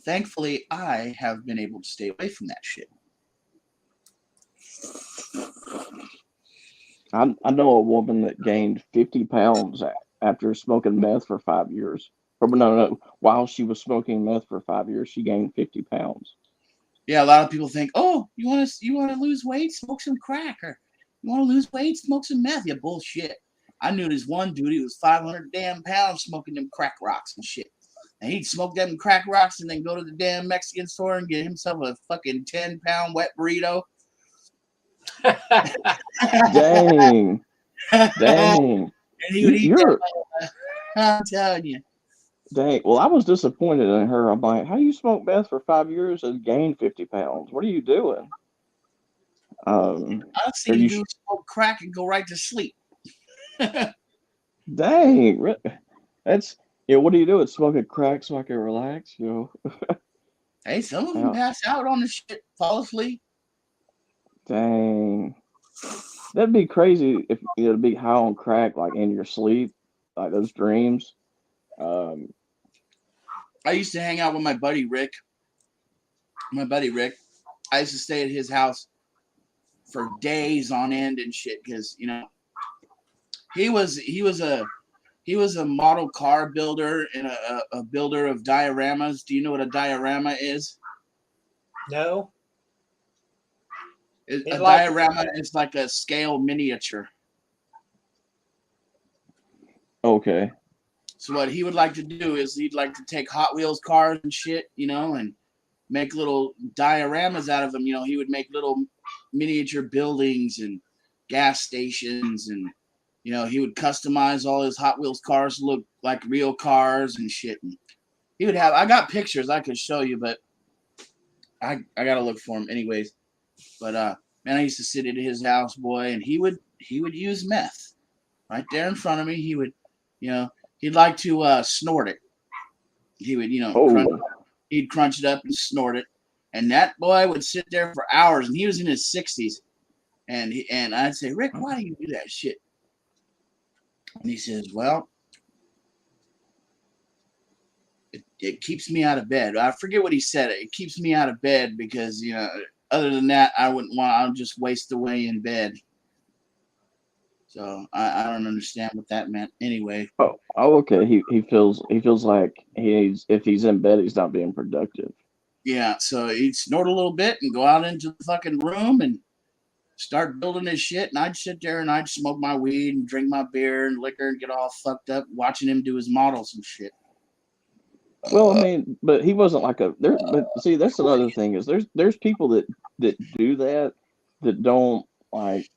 thankfully, I have been able to stay away from that shit. I know a woman that gained 50 pounds after smoking meth for 5 years. No, while she was smoking meth for 5 years, she gained 50 pounds. Yeah, a lot of people think, oh, you want to lose weight, smoke some crack, or you want to lose weight, smoke some meth. Yeah, bullshit. I knew this one dude, he was 500 damn pounds smoking them crack rocks and shit. And he'd smoke them crack rocks and then go to the damn Mexican store and get himself a fucking 10-pound wet burrito. Dang. And he would eat that. I'm telling you. Dang. Well, I was disappointed in her. I'm like, how do you smoke meth for 5 years and gain 50 pounds? What are you doing? I've seen dudes smoke crack and go right to sleep. Dang. That's, what do you do? It's smoking crack so I can relax, Hey, some of them pass out on the shit, fall asleep. Dang. That'd be crazy if to be high on crack, like in your sleep, like those dreams. I used to hang out with my buddy Rick. I used to stay at his house for days on end and shit because he was a He was a model car builder and a builder of dioramas. Do you know what a diorama is? No, A it's like diorama is like a scale miniature. Okay. So what he would like to do is he'd like to take Hot Wheels cars and shit, and make little dioramas out of them. He would make little miniature buildings and gas stations, and he would customize all his Hot Wheels cars to look like real cars and shit. And he would have. I got pictures I could show you, but I gotta look for them anyways. But man, I used to sit at his house, boy, and he would use meth right there in front of me. He would, he'd like to snort it. He would, Oh, he'd crunch it up and snort it, and that boy would sit there for hours. And he was in his 60s, and I'd say, Rick, why do you do that shit? And he says, well, it keeps me out of bed. I forget what he said. It keeps me out of bed because other than that, I wouldn't want. I'll just waste away in bed. So I don't understand what that meant. Anyway, okay. He feels like if he's in bed, he's not being productive. yeah. So he'd snort a little bit and go out into the fucking room and start building his shit. And I'd sit there and I'd smoke my weed and drink my beer and liquor and get all fucked up watching him do his models and shit. Well, I mean, but he wasn't like a there. But see, that's another thing is there's people that do that don't like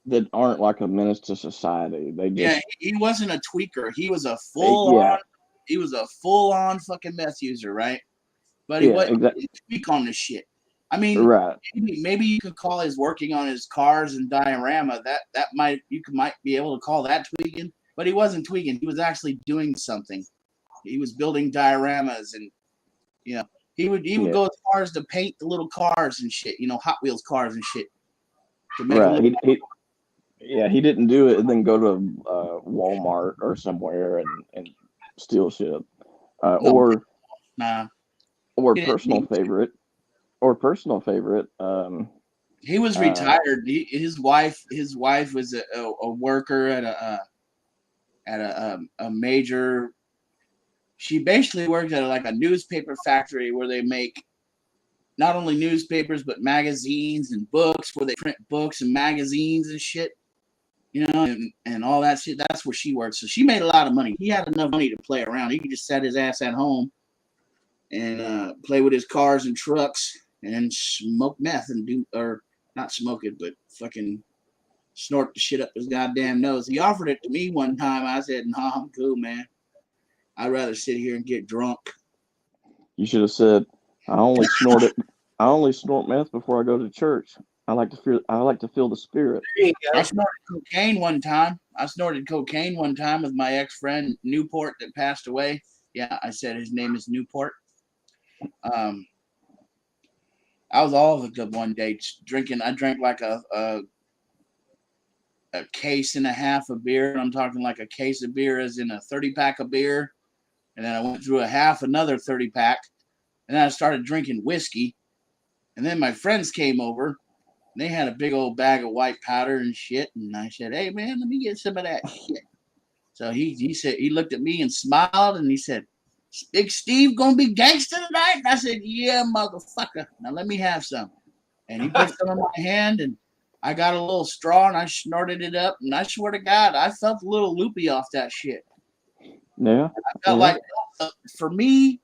that aren't like a menace to society. They just he wasn't a tweaker. He was a full on. He was a full on fucking meth user, right? But he wasn't a tweak on this shit. I mean, right. Maybe you could call his working on his cars and diorama that might be able to call that tweaking, but he wasn't tweaking. He was actually doing something. He was building dioramas, and he would go as far as to paint the little cars and shit. Hot Wheels cars and shit. To make right. He didn't do it and then go to Walmart or somewhere and steal shit. Or personal favorite. He was retired. His wife was a worker at a major. She basically worked at like a newspaper factory where they make not only newspapers but magazines and books, where they print books and magazines and shit, and all that shit. That's where she worked. So she made a lot of money. He had enough money to play around. He could just set his ass at home and play with his cars and trucks and smoke meth and not smoke it, but fucking snort the shit up his goddamn nose. He offered it to me one time. I said, "Nah, I'm cool, man. I'd rather sit here and get drunk." You should have said, I only snort meth before I go to church. I like to feel the spirit. I snorted cocaine one time. With my ex-friend Newport that passed away. Yeah, I said his name is Newport. I was all hooked up one day drinking. I drank like a case and a half of beer. I'm talking like a case of beer as in a 30-pack of beer. And then I went through another 30-pack. And then I started drinking whiskey. And then my friends came over. And they had a big old bag of white powder and shit. And I said, "Hey, man, let me get some of that shit." So he said, he looked at me and smiled. And he said, "Big Steve gonna be gangster tonight?" And I said, "Yeah, motherfucker. Now let me have some." And he put some in my hand. And I got a little straw and I snorted it up. And I swear to God, I felt a little loopy off that shit. Yeah. I felt like, for me,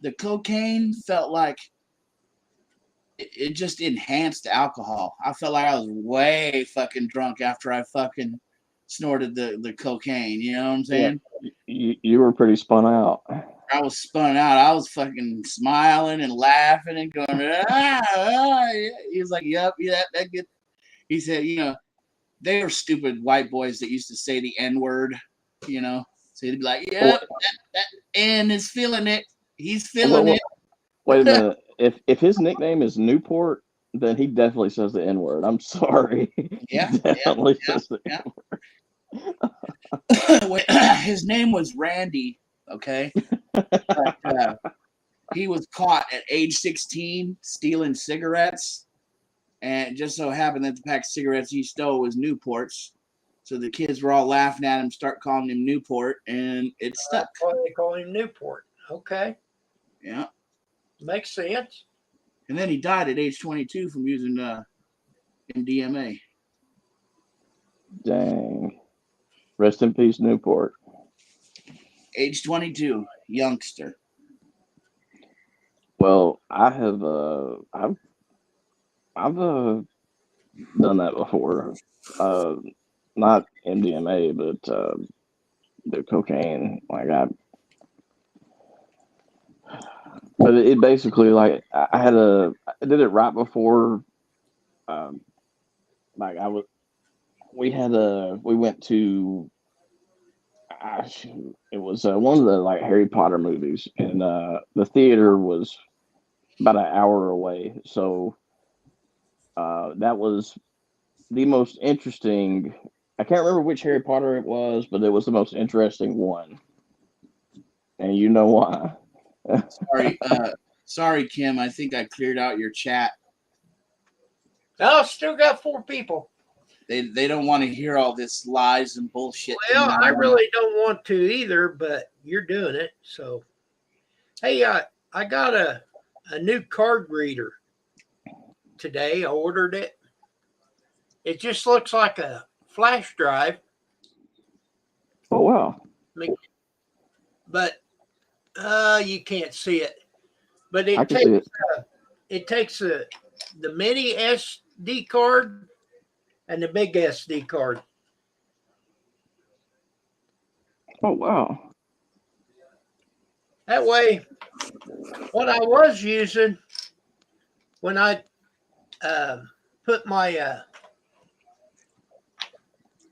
the cocaine felt like it just enhanced alcohol. I felt like I was way fucking drunk after I fucking snorted the cocaine. You know what I'm saying? Yeah. You were pretty spun out. I was spun out. I was fucking smiling and laughing and going, ah. He was like, "Yep, yeah, that good." He said, they were stupid white boys that used to say the N-word, So he'd be like, "Yep, that N is feeling it. He's feeling it." Wait a minute. If his nickname is Newport, then he definitely says the N-word. I'm sorry. Yeah, definitely says the N-word. His name was Randy, okay? But, he was caught at age 16 stealing cigarettes. And it just so happened that the pack of cigarettes he stole was Newports. So the kids were all laughing at him, start calling him Newport, and it stuck. That's why they call him Newport. Okay, Yeah. makes sense. And then he died at age 22 from using MDMA. Dang. Rest in peace, Newport. Age 22, youngster. Well, I've done that before. Not MDMA, but the cocaine. But it basically I did it right before. Um, like I was, we went to. It was one of the like Harry Potter movies, and the theater was about an hour away. So that was the most interesting. I can't remember which Harry Potter it was, but it was the most interesting one. And you know why? Sorry, Kim. I think I cleared out your chat. Oh, still got 4 people. They don't want to hear all this lies and bullshit. Well, I really don't want to either, but you're doing it. So, hey, I got a new card reader today. I ordered it. It just looks like a flash drive, Oh wow! but you can't see it. But I can see it. it takes the mini SD card and the big SD card. Oh wow! That way, what I was using when I put my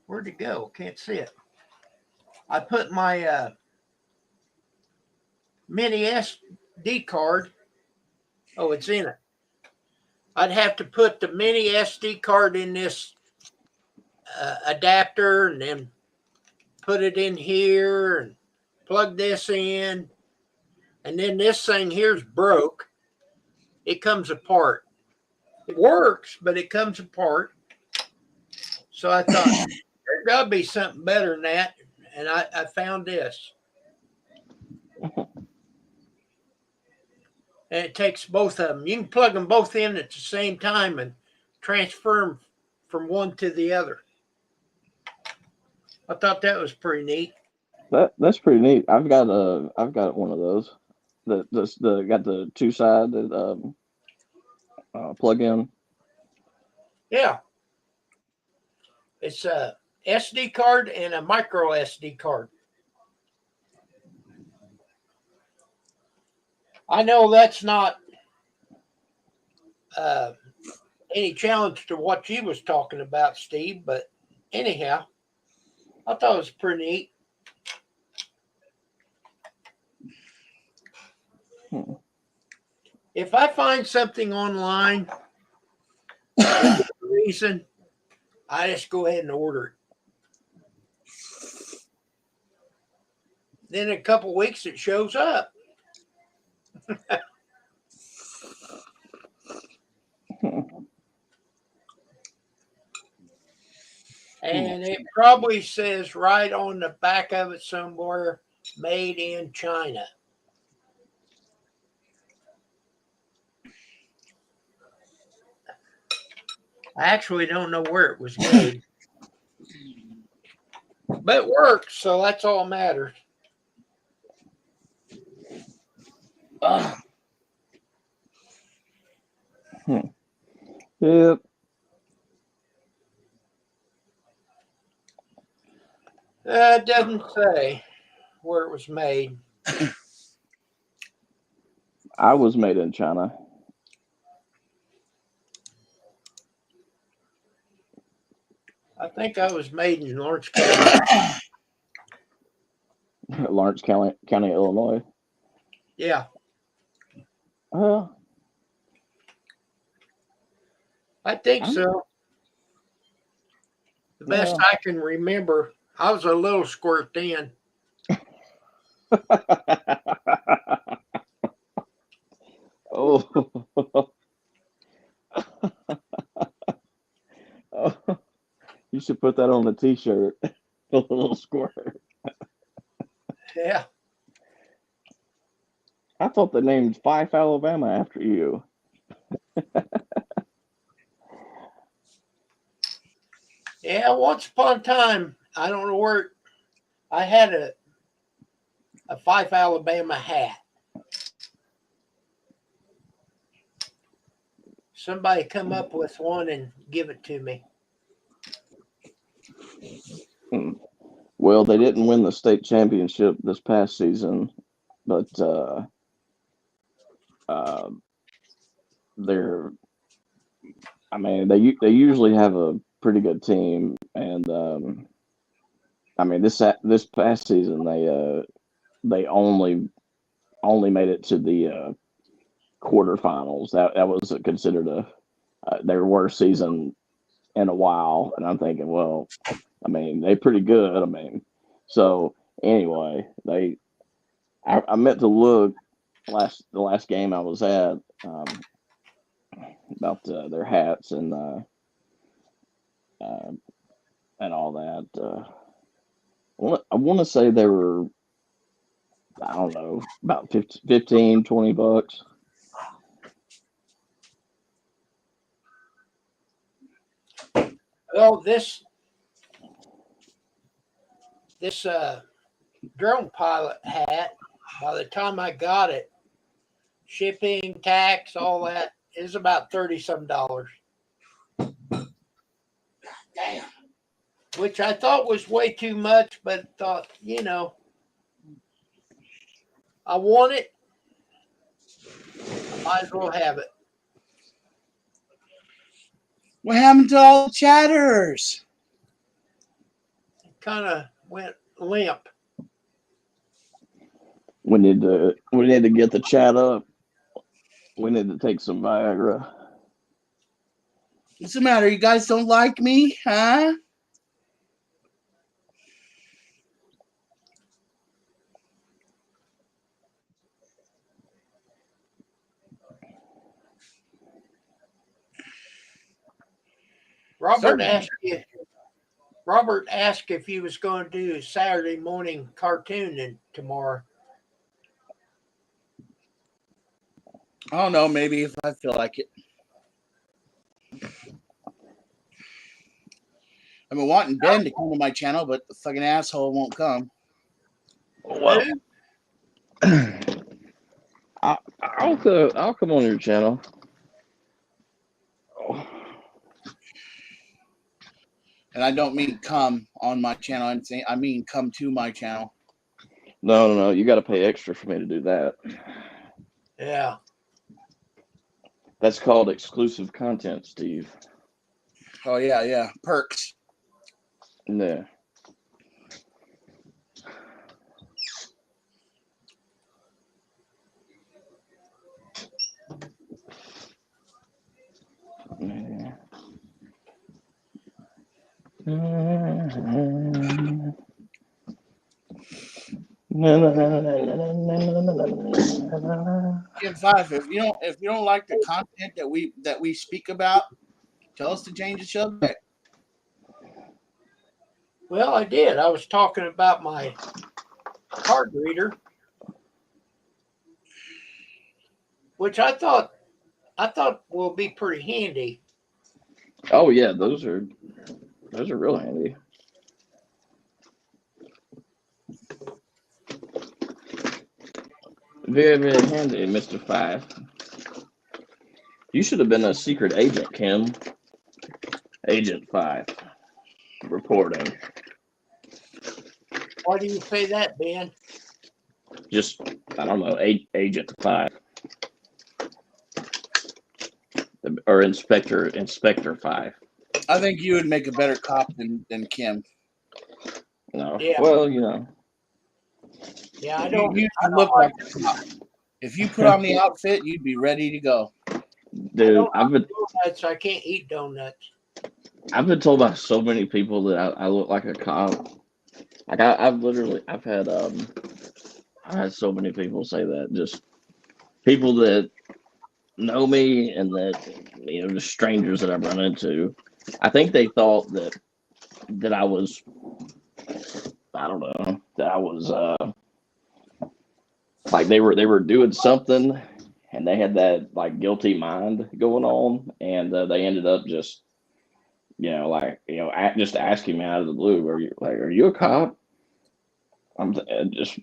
where'd it go? Can't see it. I put my mini SD card. Oh, it's in it. I'd have to put the mini SD card in this adapter and then put it in here and plug this in. And then this thing here's broke. It comes apart. It works, but it comes apart. So I thought, there's got to be something better than that. And I found this. And it takes both of them. You can plug them both in at the same time and transfer them from one to the other. I thought that was pretty neat. That's pretty neat. I've got one of those. The got the 2-sided plug in. Yeah. It's a SD card and a micro SD card. I know that's not any challenge to what you was talking about, Steve, but anyhow, I thought it was pretty neat. If I find something online, for a reason, I just go ahead and order it. Then in a couple of weeks, it shows up. And it probably says right on the back of it somewhere, made in China. I actually don't know where it was made. But it works, so that's all that matters. Yep. It doesn't say where it was made. I was made in China. I think I was made in Lawrence County. Lawrence County, Illinois. Yeah, I think so. The best I can remember, I was a little squirt then. Oh. You should put that on a T-shirt. A little square. Yeah. I thought they named Fife, Alabama after you. Yeah, once upon a time, I don't know where I had a Fife, Alabama hat. Somebody come up with one and give it to me. Well, they didn't win the state championship this past season, but they're. I mean, they usually have a pretty good team, and I mean this past season they only made it to the quarterfinals. That was considered their worst season in a while, and I'm thinking, well, I mean, they're pretty good. I mean, so anyway, I meant to look the last game I was at about their hats and all that. I want to say they were, I don't know, about 15, 20 bucks. Well, this drone pilot hat, by the time I got it, shipping, tax, all that, is about $30-some. Damn. Which I thought was way too much, but thought, I want it. I might as well have it. What happened to all the chatters? It kind of went limp. We need to get the chat up. We need to take some Viagra. What's the matter? You guys don't like me, huh? Robert asked if he was going to do a Saturday morning cartoon tomorrow. I don't know, maybe if I feel like it. I've been wanting Ben to come to my channel, but the fucking asshole won't come. Well, I'll come on your channel. Oh. And I don't mean come on my channel. I mean come to my channel. No. You got to pay extra for me to do that. Yeah. That's called exclusive content, Steve. Oh, yeah. Perks. Yeah. Give five. If you don't like the content that we speak about, tell us to change the subject. Well, I did. I was talking about my card reader, which I thought will be pretty handy. Oh yeah, those are real handy. Very, very handy, Mr. Five. You should have been a secret agent, Kim. Agent 5. Reporting. Why do you say that, Ben? Just, I don't know, Agent 5. Or Inspector 5. I think you would make a better cop than Kim. No. Yeah. Well, you know. Yeah, I don't. You look like a cop. If you put on the outfit, you'd be ready to go. Dude, donuts. I can't eat donuts. I've been told by so many people that I look like a cop. Like I've had so many people say that. Just people that know me and that just strangers that I've run into. I think they thought that that I was, I don't know, that I was like they were doing something, and they had that like guilty mind going on, and they ended up just just asking me out of the blue, are you a cop? Just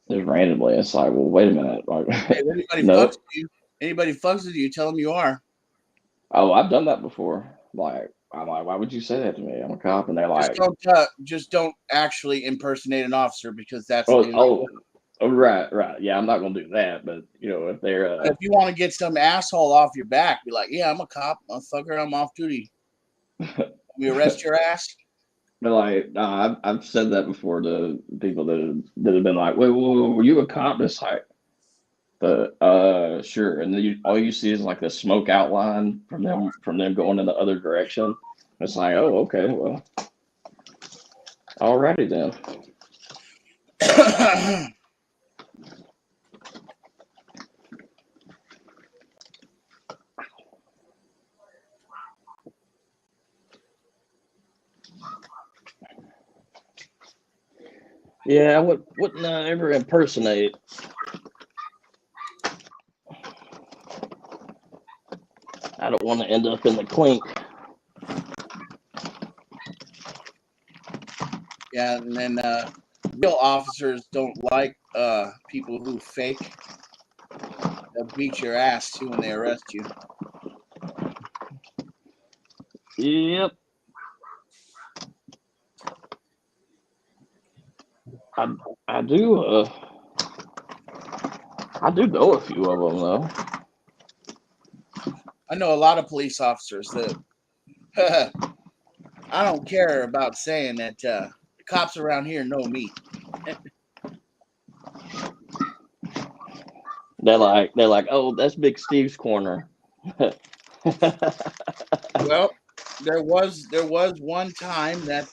randomly. It's like, well, wait a minute, like, Hey, if anybody no. fucks with you, tell them you are. Oh, I've done that before. Like, I'm like, why would you say that to me? I'm a cop, and they're like, Just don't actually impersonate an officer, because that's oh, illegal. right, yeah, I'm not gonna do that. But if they're, If you want to get some asshole off your back, be like, yeah, I'm a cop, motherfucker, I'm off duty. We arrest your ass. but like, nah, I've said that before to people that have been like, wait, were you a cop? It's like, but sure, and then all you see is like the smoke outline from them going in the other direction. It's like, oh, okay, well, alrighty then. Yeah, I wouldn't ever impersonate. I don't want to end up in the clink. Yeah, and then real officers don't like people who fake. They'll beat your ass too when they arrest you. Yep. I do know a few of them though. I know a lot of police officers that I don't care about saying that the cops around here know me. They're like, oh, that's Big Steve's corner. Well, there was one time that,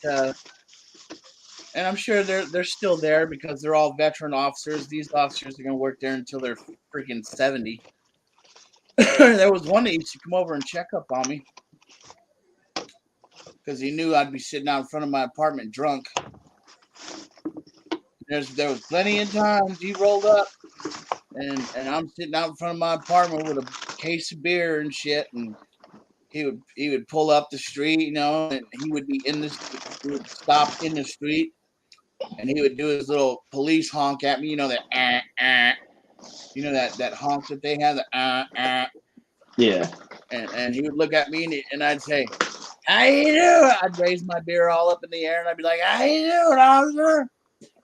and I'm sure they're still there because they're all veteran officers. These officers are gonna work there until they're freaking 70. There was one that used to come over and check up on me because he knew I'd be sitting out in front of my apartment drunk. There was plenty of times he rolled up and I'm sitting out in front of my apartment with a case of beer and shit, and he would pull up the street, and he would be he would stop in the street, and he would do his little police honk at me, that that honk that they have, the Yeah. And he would look at me and I'd say, "How you doing?" I'd raise my beer all up in the air and I'd be like, "How you doing, officer?"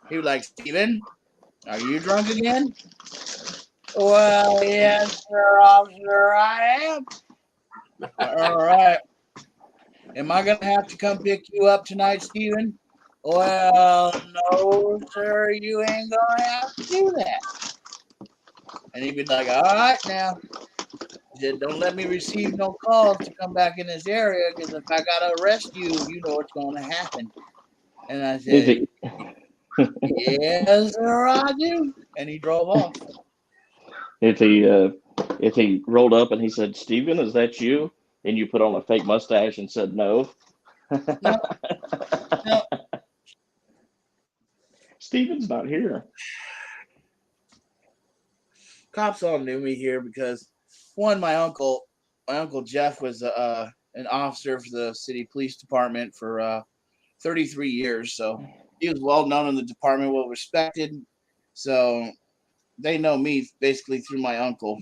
He would like, "Steven, are you drunk again?" "Well, yes, sir, officer, I am." "All right. Am I gonna have to come pick you up tonight, Steven?" "Well, no, sir, you ain't gonna have to do that." And he'd be like, "All right now. He said, don't let me receive no calls to come back in this area, because if I gotta arrest you, you know what's gonna happen." And I said, "Yes, sir, I do." And he drove off. If he rolled up and he said, "Steven, is that you?" and you put on a fake mustache and said no. No. Steven's not here. Cops all knew me here because, one, my uncle Jeff was an officer for the city police department for 33 years, so he was well known in the department, well respected. So they know me basically through my uncle.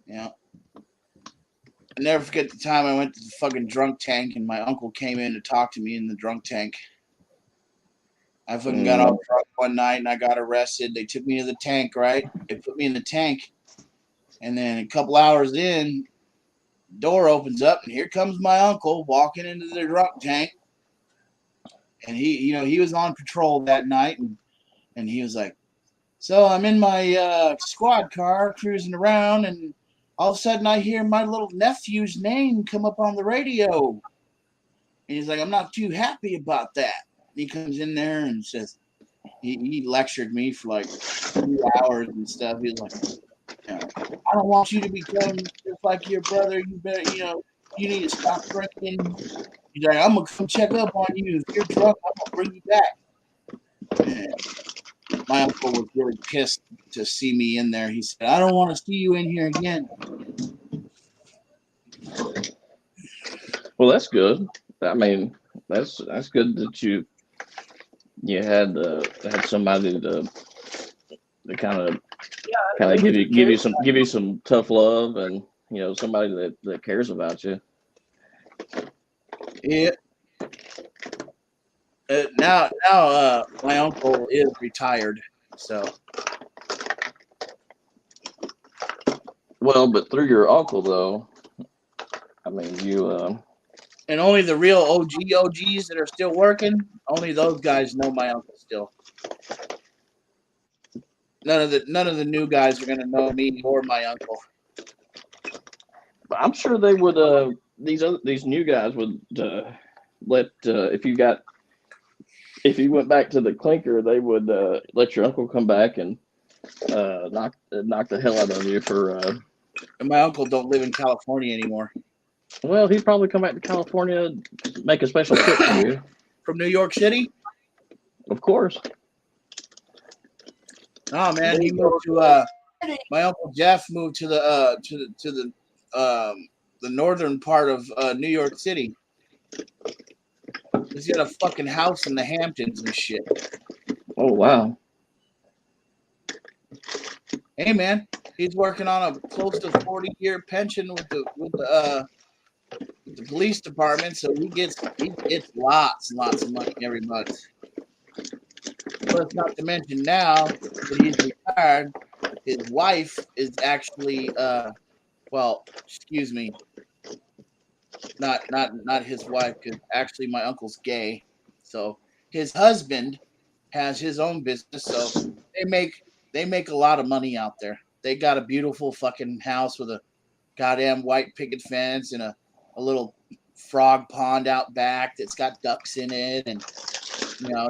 Yeah. I never forget the time I went to the fucking drunk tank and my uncle came in to talk to me in the drunk tank. I fucking got all drunk one night and I got arrested. They took me to the tank, right? They put me in the tank. And then a couple hours in, door opens up and here comes my uncle walking into the drunk tank. And he was on patrol that night and he was like, "So I'm in my squad car cruising around and all of a sudden I hear my little nephew's name come up on the radio." And he's like, "I'm not too happy about that." He comes in there and says, he lectured me for like 2 hours and stuff. He was like, "I don't want you to become just like your brother. You better, You need to stop drinking. He's like, I'm gonna come check up on you. If you're drunk, I'm gonna bring you back. And my uncle was really pissed to see me in there. He said, I don't want to see you in here again. Well, that's good. I mean, that's good that you had somebody to kind of Mr. give you some tough love, and somebody that cares about you. Yeah. Now, my uncle is retired, so Well, but through your uncle though, I mean, and only the real OGs that are still working, only those guys know my uncle still. None of the new guys are gonna know me or my uncle. I'm sure they would. These new guys would let if you went back to the clinker, they would let your uncle come back and knock the hell out of you for. And my uncle don't live in California anymore. Well, he'd probably come back to California, make a special trip for you. From New York City? Of course. Oh man, he moved to my uncle Jeff moved to the northern part of New York City. He's got a fucking house in the Hamptons and shit. Oh wow. Hey man, he's working on a close to 40-year pension with the police department, so he gets lots and lots of money every month. Plus, not to mention now that he's retired, his wife is actually well, excuse me, not his wife, because actually my uncle's gay. So his husband has his own business, so they make a lot of money out there. They got a beautiful fucking house with a goddamn white picket fence and a little frog pond out back that's got ducks in it, and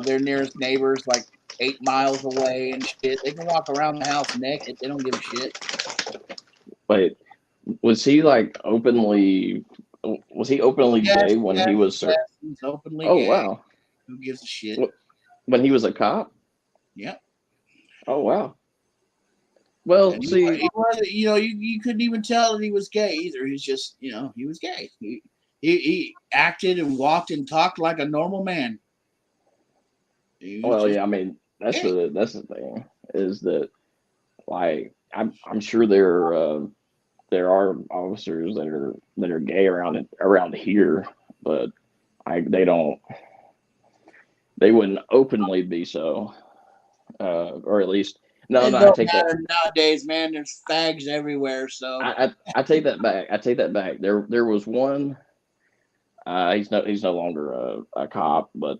their nearest neighbors like 8 miles away and shit. They can walk around the house naked. They don't give a shit. Wait, was he like openly? Was he openly gay when he was? Yes, he's openly Oh gay. wow. Who gives a shit? When he was a cop? Yeah. Oh wow. Well, And see, he was, you couldn't even tell that he was gay either. He's just, he was gay. He acted and walked and talked like a normal man. well, yeah, I mean, that's gay. the thing is that, like, I'm sure there are officers that are gay around here, but they wouldn't openly be so, or at least no, It no, I don't take that. matter nowadays, man. There's fags everywhere. So I take that back. I take that back. There was one. He's no longer a cop, but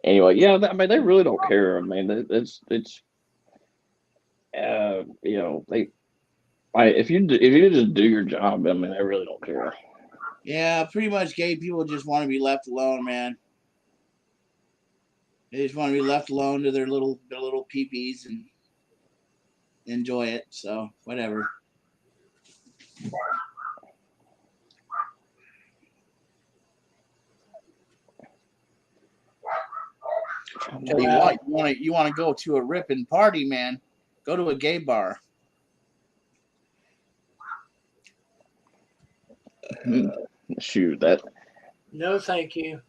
anyway, yeah. I mean, they really don't care. I mean, it's they like if you just do your job. I mean, they really don't care. yeah, pretty much gay people just want to be left alone, man. They just want to be left alone to their little peepees and enjoy it. So whatever. Tell you what, you want to go to a ripping party, man? Go to a gay bar. Shoot that. No, thank you.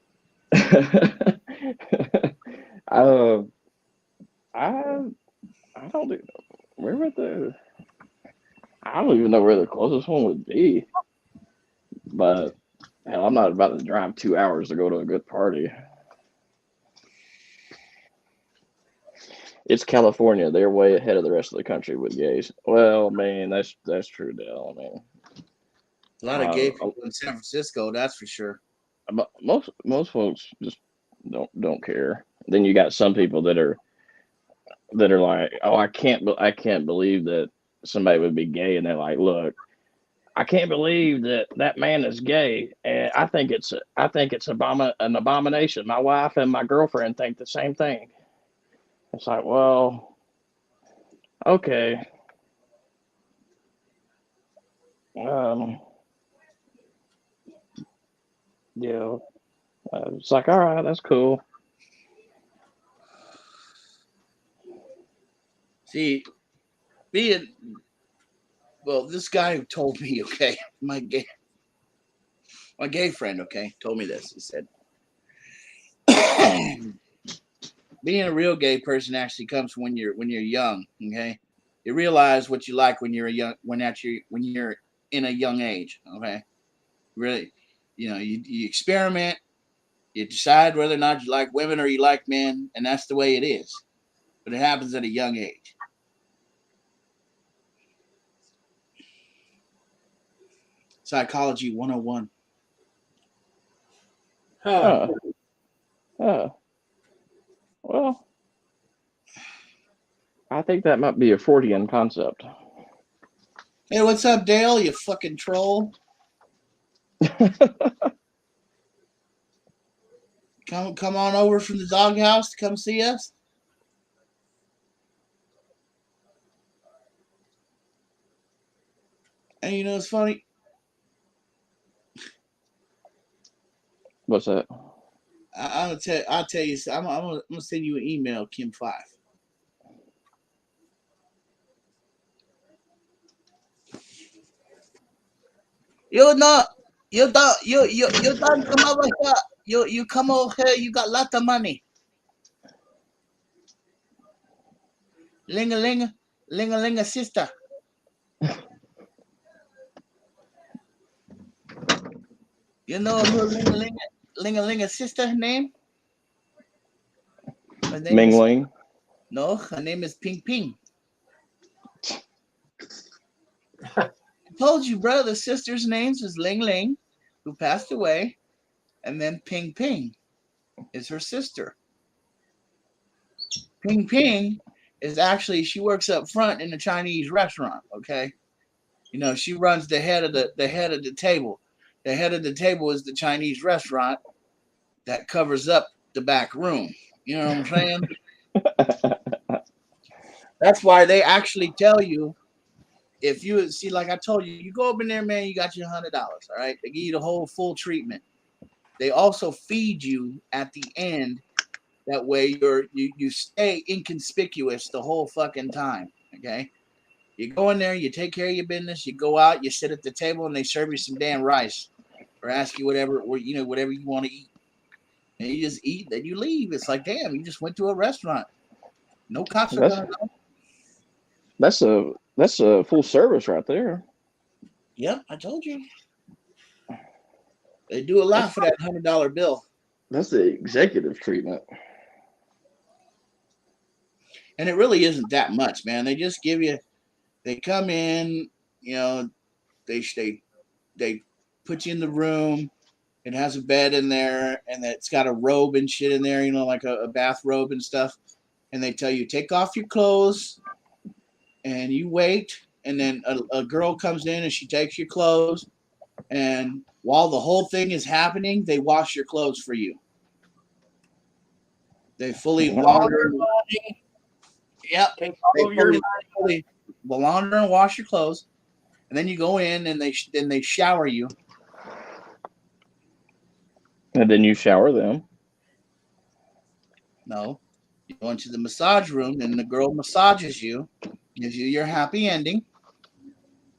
uh, I I don't do, where would the I don't even know where the closest one would be. But hell, I'm not about to drive 2 hours to go to a good party. It's California. They're way ahead of the rest of the country with gays. Well, man, that's true, Dale. I mean, A lot of gay people in San Francisco, that's for sure. most folks just don't care. Then you got some people that are like, oh, I can't believe that somebody would be gay, and they're like, look, I can't believe that man is gay, and I think it's an abomination. My wife and my girlfriend think the same thing. It's like, well, okay. Um, Yeah. It's like, all right, that's cool. See, this guy who told me, okay, my gay friend, okay, told me this. He said, being a real gay person actually comes when you're young. Okay, you realize what you like when you're when you're in a young age. Okay, really, you experiment, you decide whether or not you like women or you like men, and that's the way it is. But it happens at a young age. Psychology 101. Huh. Huh. Huh. Well, I think that might be a Freudian concept. Hey, what's up, Dale? You fucking troll. Come on over from the doghouse to come see us. And you know it's funny. What's that? I'll tell you. I'm gonna send you an email, Kim5. You not. You don't come over here. You come over here. You got lot of money. Ling a ling a sister. You know who ling a sister name? Her name is Mingling. no. Her name is Ping Ping. I told you, bro. The sister's name is Ling Ling, who passed away, and then Ping Ping is her sister. Ping Ping is actually she works up front in the Chinese restaurant. Okay, she runs the head of the table. The head of the table is the Chinese restaurant that covers up the back room. You know what I'm saying? That's why they actually tell you if you see, like I told you, you go up in there, man, you got your $100. All right, they give you the whole full treatment. They also feed you at the end. That way you stay inconspicuous the whole fucking time. Okay. You go in there, you take care of your business, you go out, you sit at the table, and they serve you some damn rice or ask you whatever you want to eat. And you just eat, then you leave. It's like, damn, you just went to a restaurant. No cops are That's gonna know. that's a full service right there. Yep, I told you. They do a lot That's for that $100 bill. that's the executive treatment. And it really isn't that much, man. They just give you they come in, they they put you in the room. It has a bed in there, and it's got a robe and shit in there, like a bathrobe and stuff. And they tell you take off your clothes, and you wait. And then a girl comes in and she takes your clothes, and while the whole thing is happening, they wash your clothes for you. They fully All your launder. money. Yep. Take They all of your fully launder and wash your clothes, and then you go in and they shower you. And then you shower them. No, you go into the massage room and the girl massages you, gives you your happy ending.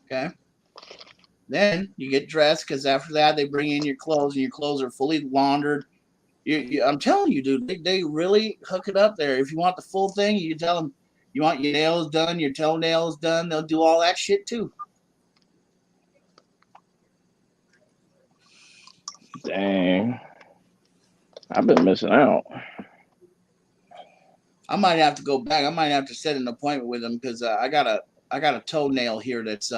Okay. Then you get dressed because after that they bring in your clothes and your clothes are fully laundered. I'm telling you, dude, they really hook it up there. If you want the full thing, you tell them you want your nails done, your toenails done. They'll do all that shit too. Dang. I've been missing out. I might have to go back. I might have to set an appointment with them because I got a toenail here that's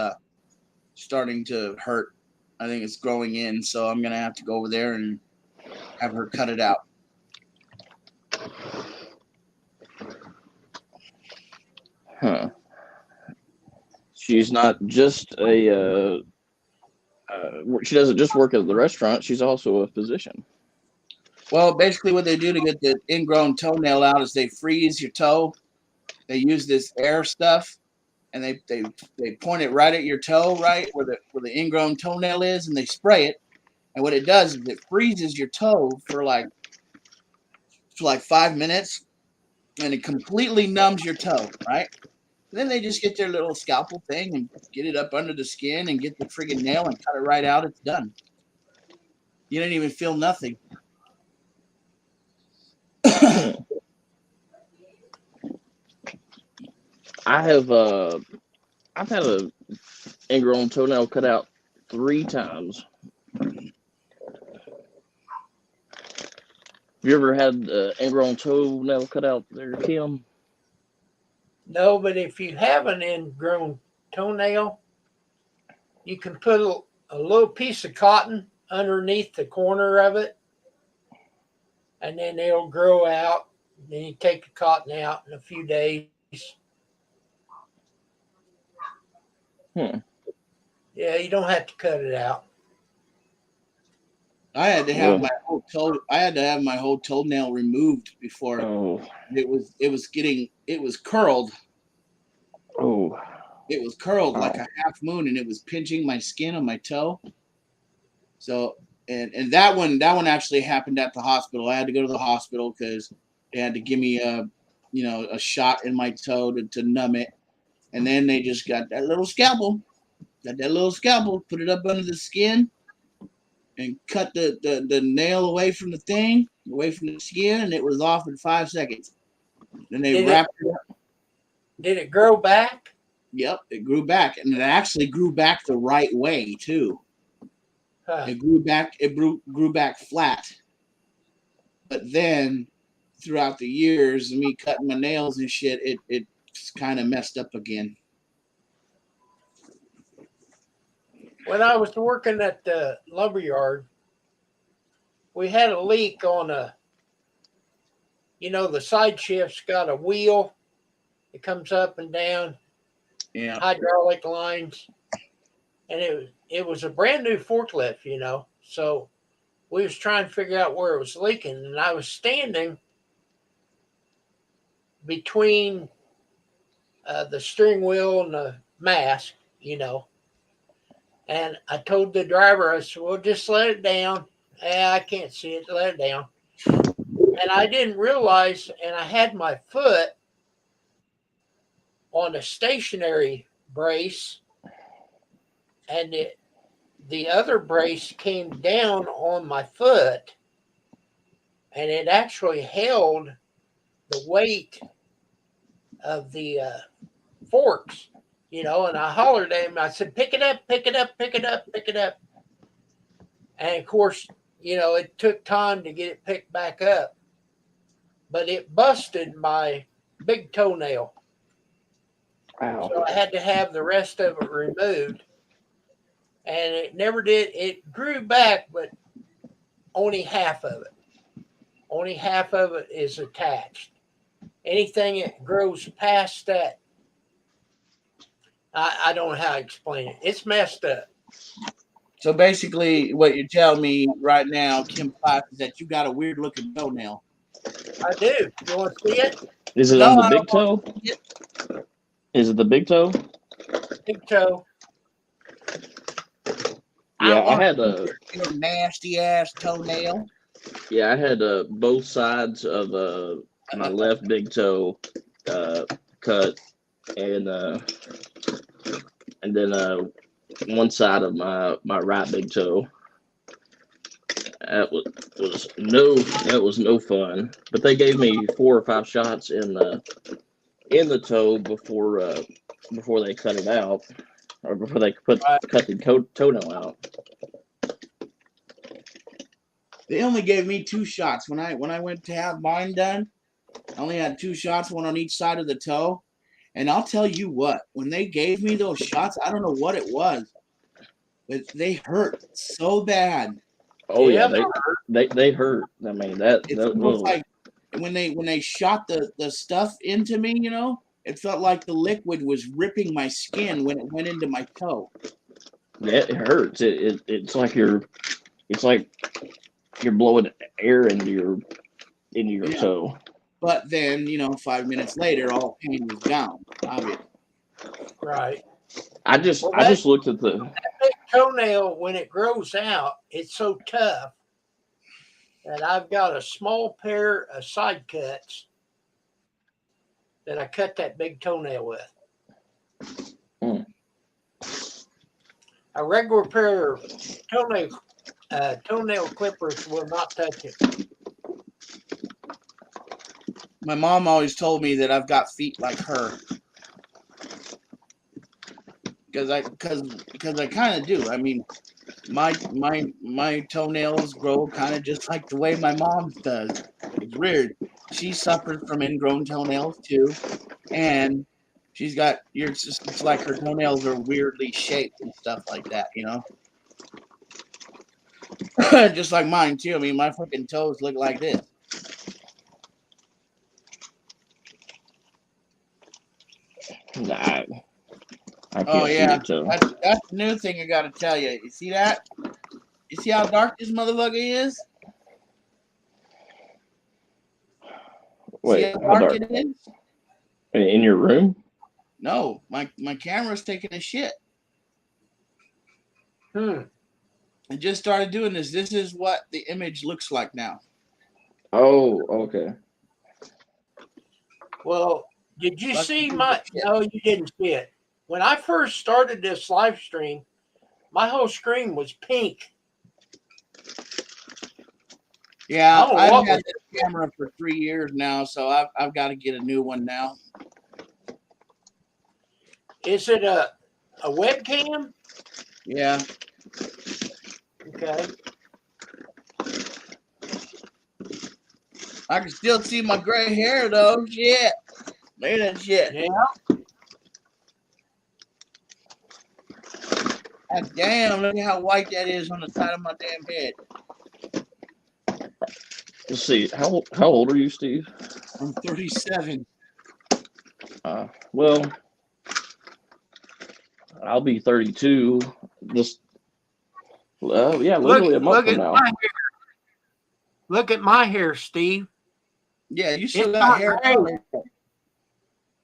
starting to hurt. I think it's growing in, so I'm gonna have to go over there and have her cut it out. Huh. She's not just she doesn't just work at the restaurant. She's also a physician. Well, basically, what they do to get the ingrown toenail out is they freeze your toe. They use this air stuff, and they point it right at your toe, right where the ingrown toenail is, and they spray it. And what it does is it freezes your toe for like 5 minutes, and it completely numbs your toe, right? Then they just get their little scalpel thing and get it up under the skin and get the friggin' nail and cut it right out. It's done. You didn't even feel nothing. I've had a ingrown toenail cut out 3 times. Have you ever had ingrown toenail cut out there, Kim? No, but if you have an ingrown toenail, you can put a little piece of cotton underneath the corner of it, and then it'll grow out. Then you take the cotton out in a few days. Yeah, you don't have to cut it out. I had to have my whole toe. I had to have my whole toenail removed before it was curled. Oh. It was curled like a half moon, and it was pinching my skin on my toe. So, and that one actually happened at the hospital. I had to go to the hospital because they had to give me a shot in my toe to numb it, and then they just got that little scalpel, put it up under the skin, and cut the nail away from the skin, and it was off in 5 seconds. Then they wrapped it up. Did it grow back? Yep, it grew back, and it actually grew back the right way too. Huh. It grew back flat. But then, throughout the years of me cutting my nails and shit, it kind of messed up again. When I was working at the lumberyard, we had a leak on the side shift's got a wheel. It comes up and down. Yeah. Hydraulic lines. And it was a brand new forklift, So we was trying to figure out where it was leaking. And I was standing between the steering wheel and the mast, And I told the driver, I said, well, just let it down. I can't see it. Let it down. And I didn't realize, and I had my foot on a stationary brace, and the other brace came down on my foot, and it actually held the weight of the forks, and I hollered at him. I said, pick it up, pick it up, pick it up, pick it up. And of course, it took time to get it picked back up, but it busted my big toenail. Wow. So I had to have the rest of it removed. And it never did. It grew back, but only half of it. Only half of it is attached. Anything that grows past that, I don't know how to explain it. It's messed up. So basically, what you're telling me right now, Kim Fife, is that you got a weird looking toenail. I do. You want to see it? Is it on the big toe? Is it the big toe? Big toe. Yeah, I had a nasty ass toenail. Yeah, I had both sides of my left big toe cut, and then one side of my right big toe. That was no fun. But they gave me 4 or 5 shots in the toe before they cut it out, or before they cut the toenail out. They only gave me 2 shots when I went to have mine done. I only had 2 shots, one on each side of the toe. And I'll tell you what, when they gave me those shots, I don't know what it was, but they hurt so bad. Oh yeah, they hurt. I mean that. It's almost like when they shot the stuff into me, it felt like the liquid was ripping my skin when it went into my toe. Yeah, it hurts. It's like you're blowing air into your toe. But then 5 minutes later, all pain was gone. Obviously. Right. I just looked at the big toenail, when it grows out, it's so tough that I've got a small pair of side cuts that I cut that big toenail with. Mm. A regular pair of toenail clippers will not touch it. My mom always told me that I've got feet like her. Because I kind of do. I mean, my toenails grow kind of just like the way my mom's does. It's weird. She suffers from ingrown toenails too, and she's got it's like her toenails are weirdly shaped and stuff like that, you know. Just like mine too. I mean, my fucking toes look like this. Nah, I can't Oh see yeah, it too. that's the new thing I gotta tell you. You see that? You see how dark this motherfucker is? See Wait, how how dark dark? it is? In your room? No, my camera's taking a shit. I just started doing this. This is what the image looks like now. Oh, okay. Well, did you Fucking see piece my? of shit. No, you didn't see it. When I first started this live stream, my whole screen was pink. Yeah, I don't know I've what had was. this camera for 3 years now, so I've got to get a new one now. Is it a webcam? Yeah. Okay. I can still see my gray hair though. Shit. Look at that shit. Yeah. God damn, look at how white that is on the side of my damn head. Let's see. How old are you, Steve? I'm 37. Well, I'll be 32. This, yeah, literally a month Look from at now. my hair. Look at my hair, Steve. Yeah, you still It's got not hair. gray.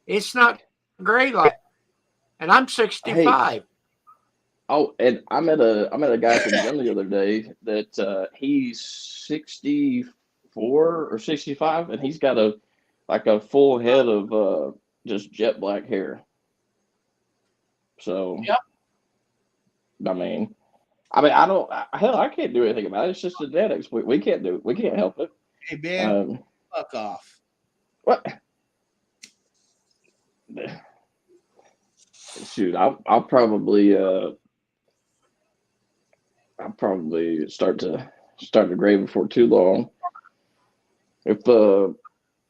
It's not gray like, and I'm 65. Oh, and I met a guy at the gym the other day that he's 64 or 65, and he's got a full head of just jet black hair. So, Yep. I mean, I don't hell, I can't do anything about it. It's just genetics. We can't do it. We can't help it. Hey, man, fuck off. What? Shoot, I'll probably start to grade before too long. If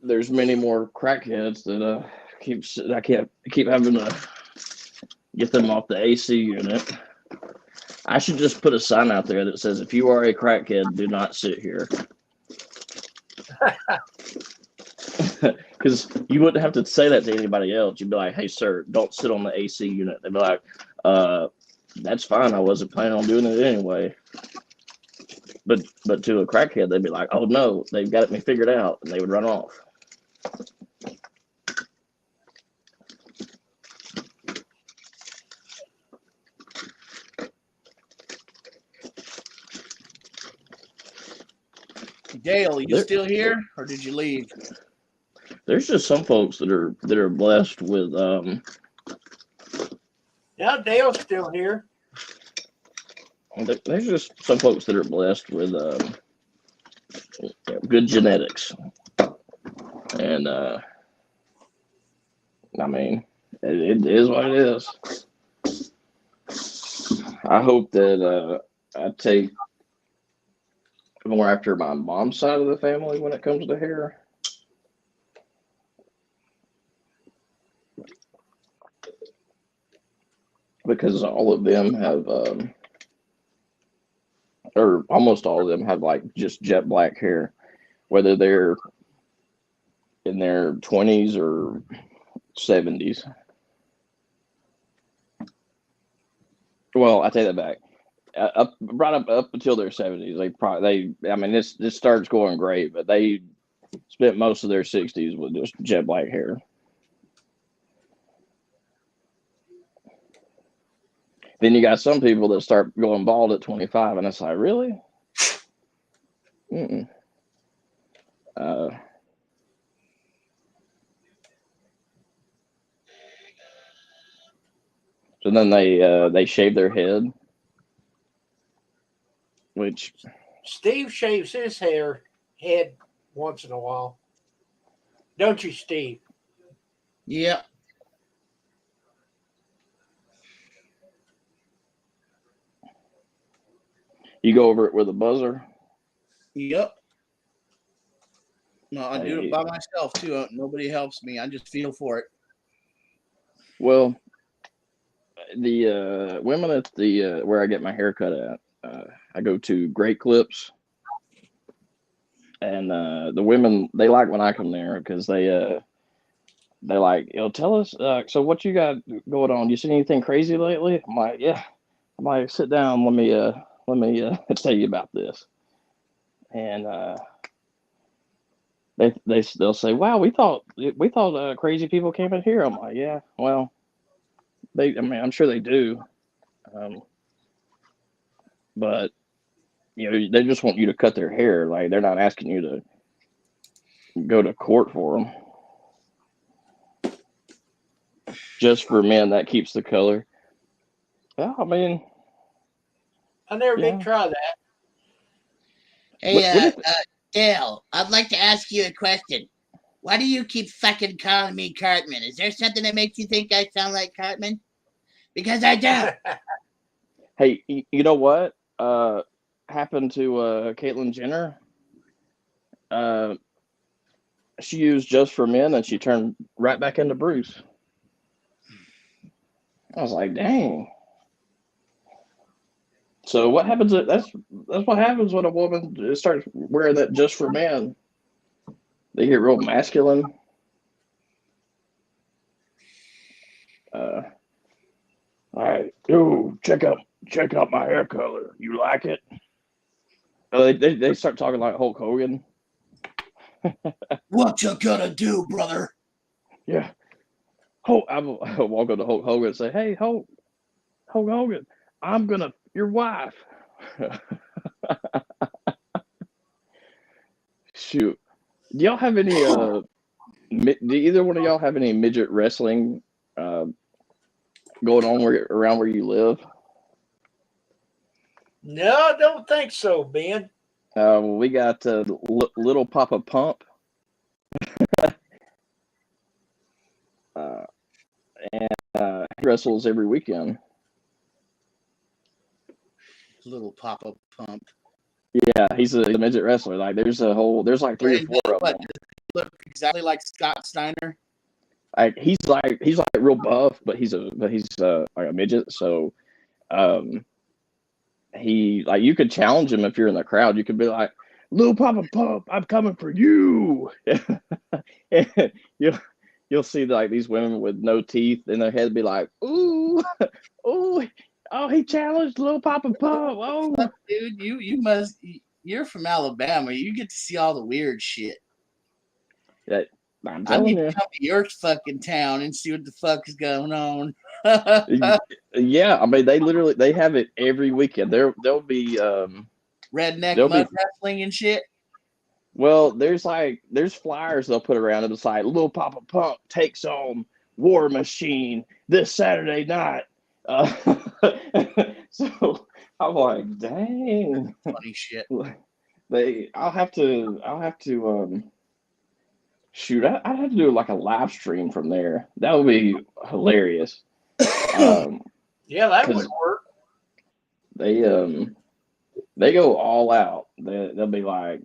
there's many more crackheads that I can't keep having to get them off the AC unit. I should just put a sign out there that says, "If you are a crackhead, do not sit here." Because you wouldn't have to say that to anybody else. You'd be like, "Hey, sir, don't sit on the AC unit." They'd be like, "That's fine. I wasn't planning on doing it anyway." But to a crackhead, they'd be like, "Oh no, they've got me figured out," and they would run off. Dale, you still here, or did you leave? There's just some folks that are blessed with Yeah, Dale's still here. There's just some folks that are blessed with good genetics, and I mean, it is what it is. I hope that I take more after my mom's side of the family when it comes to hair. Because all of them have, or almost all of them have like just jet black hair, whether they're in their 20s or 70s. Well, I take that back. Up until their 70s, I mean, this starts going great, but they spent most of their 60s with just jet black hair. Then you got some people that start going bald at 25, and it's like, really? Mm-mm. So then they shave their head, which Steve shaves his head once in a while. Don't you, Steve? Yep. you go over it with a buzzer. Yep. No, I do Hey. it by myself too. Nobody helps me. I just feel for it. Well, the women at the where I get my hair cut at, I go to Great Clips, and the women, they like when I come there because they like, tell us, so what you got going on? You seen anything crazy lately? I'm like, yeah. I'm like, sit down, let me tell you about this. And they'll say, wow, we thought crazy people came in here. I'm like, yeah, well, I'm sure they do. But they just want you to cut their hair. Like, they're not asking you to go to court for them. Just for men, that keeps the color. Well, I mean, I never Yeah. did try that. Hey, Dale, I'd like to ask you a question. Why do you keep fucking calling me Cartman? Is there something that makes you think I sound like Cartman? Because I don't. Hey, you know what happened to Caitlyn Jenner? She used Just for Men, and she turned right back into Bruce. I was like, dang. So what happens? That's what happens when a woman starts wearing that Just for Men. They get real masculine. All right, ooh, check out my hair color. You like it? They start talking like Hulk Hogan. What you gonna do, brother? Yeah. I'll walk up to Hulk Hogan and say, hey, Hulk Hogan, I'm gonna your wife. Shoot. Do y'all have any do either one of y'all have any midget wrestling going on around where you live? No, I don't think so, Ben. We got Little Papa Pump. And he wrestles every weekend. Little Papa Pump. Yeah, he's a midget wrestler. Like there's like 3 or 4 of them. Look exactly like Scott Steiner. He's like real buff, but he's like a midget. So, he, like, you could challenge him if you're in the crowd. You could be like, "Little Papa Pump, I'm coming for you." You'll see like these women with no teeth in their head be like, "Ooh, ooh, oh, he challenged Little Papa Pump." Oh, Dude, you're from Alabama. You get to see all the weird shit. that I'm I telling need to you. come to your fucking town and see what the fuck is going on. Yeah, I mean they have it every weekend. There'll be Redneck there'll mud be wrestling and shit. well, there's flyers they'll put around it. It's like Little Papa Pump takes on War Machine this Saturday night. So I'm like, dang. Funny shit. I'll have to shoot. I'd have to do like a live stream from there. That would be hilarious. Yeah, that would 'Cause work. they go all out. They'll be like,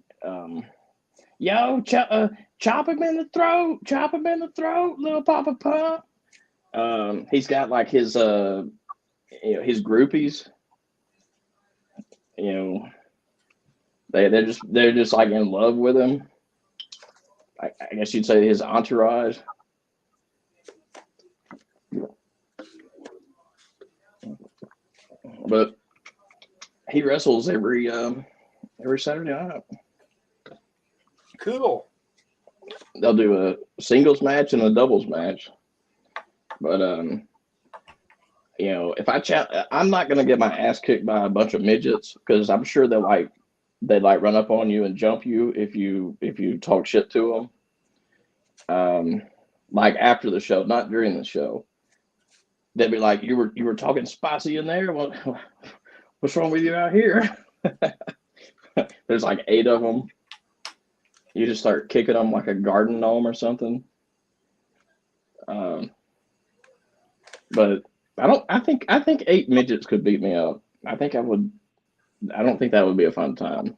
yo, chop him in the throat, Little Papa Pump. He's got like his his groupies. They're just like in love with him. I guess you'd say his entourage. But he wrestles every Saturday night. Cool. They'll do a singles match and a doubles match. But you know, if I'm not gonna get my ass kicked by a bunch of midgets because I'm sure they run up on you and jump you if you talk shit to them. Like after the show, not during the show. They'd be like, "You were talking spicy in there. What's wrong with you out here?" There's like 8 of them. You just start kicking them like a garden gnome or something. But I think 8 midgets could beat me up. I think I would. I don't think that would be a fun time.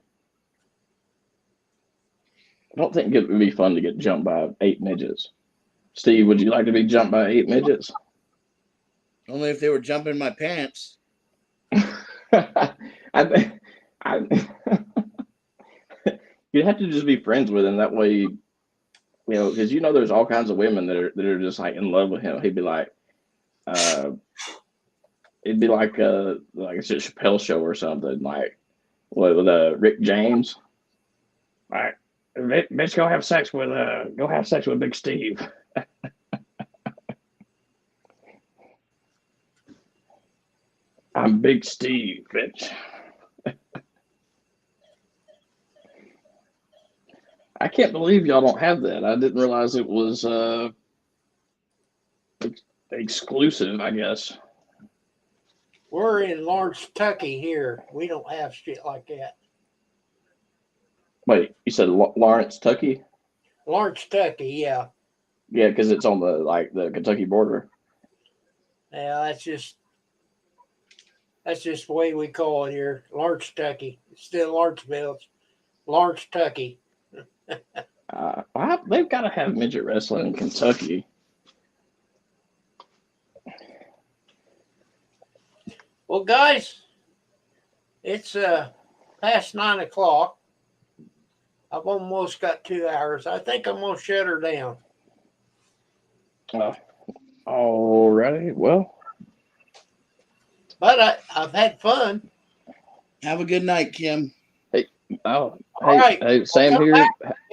I don't think it would be fun to get jumped by 8 midgets. Steve, would you like to be jumped by 8 midgets? Only if they were jumping my pants. I you'd have to just be friends with him. That way, you know, because there's all kinds of women that are just like in love with him. He'd be like, it'd be like it's a Chappelle show or something, like with Rick James. Like, bitch, go have sex with Big Steve. I'm Big Steve, bitch. I can't believe y'all don't have that. I didn't realize it was exclusive, I guess. We're in Lawrence, Kentucky here. We don't have shit like that. Wait, you said Lawrence, Kentucky? Lawrence, Kentucky, yeah. Yeah, because it's on the Kentucky border. Yeah, that's just the way we call it here. Lawrence, Kentucky. It's still Lawrenceville. It's Lawrence, Kentucky. They've got to have midget wrestling in Kentucky. Well, guys, it's past 9 o'clock. I've almost got 2 hours. I think I'm gonna shut her down. Alrighty, well. But I've had fun. Have a good night, Kim. All right. hey, Sam Come here. back.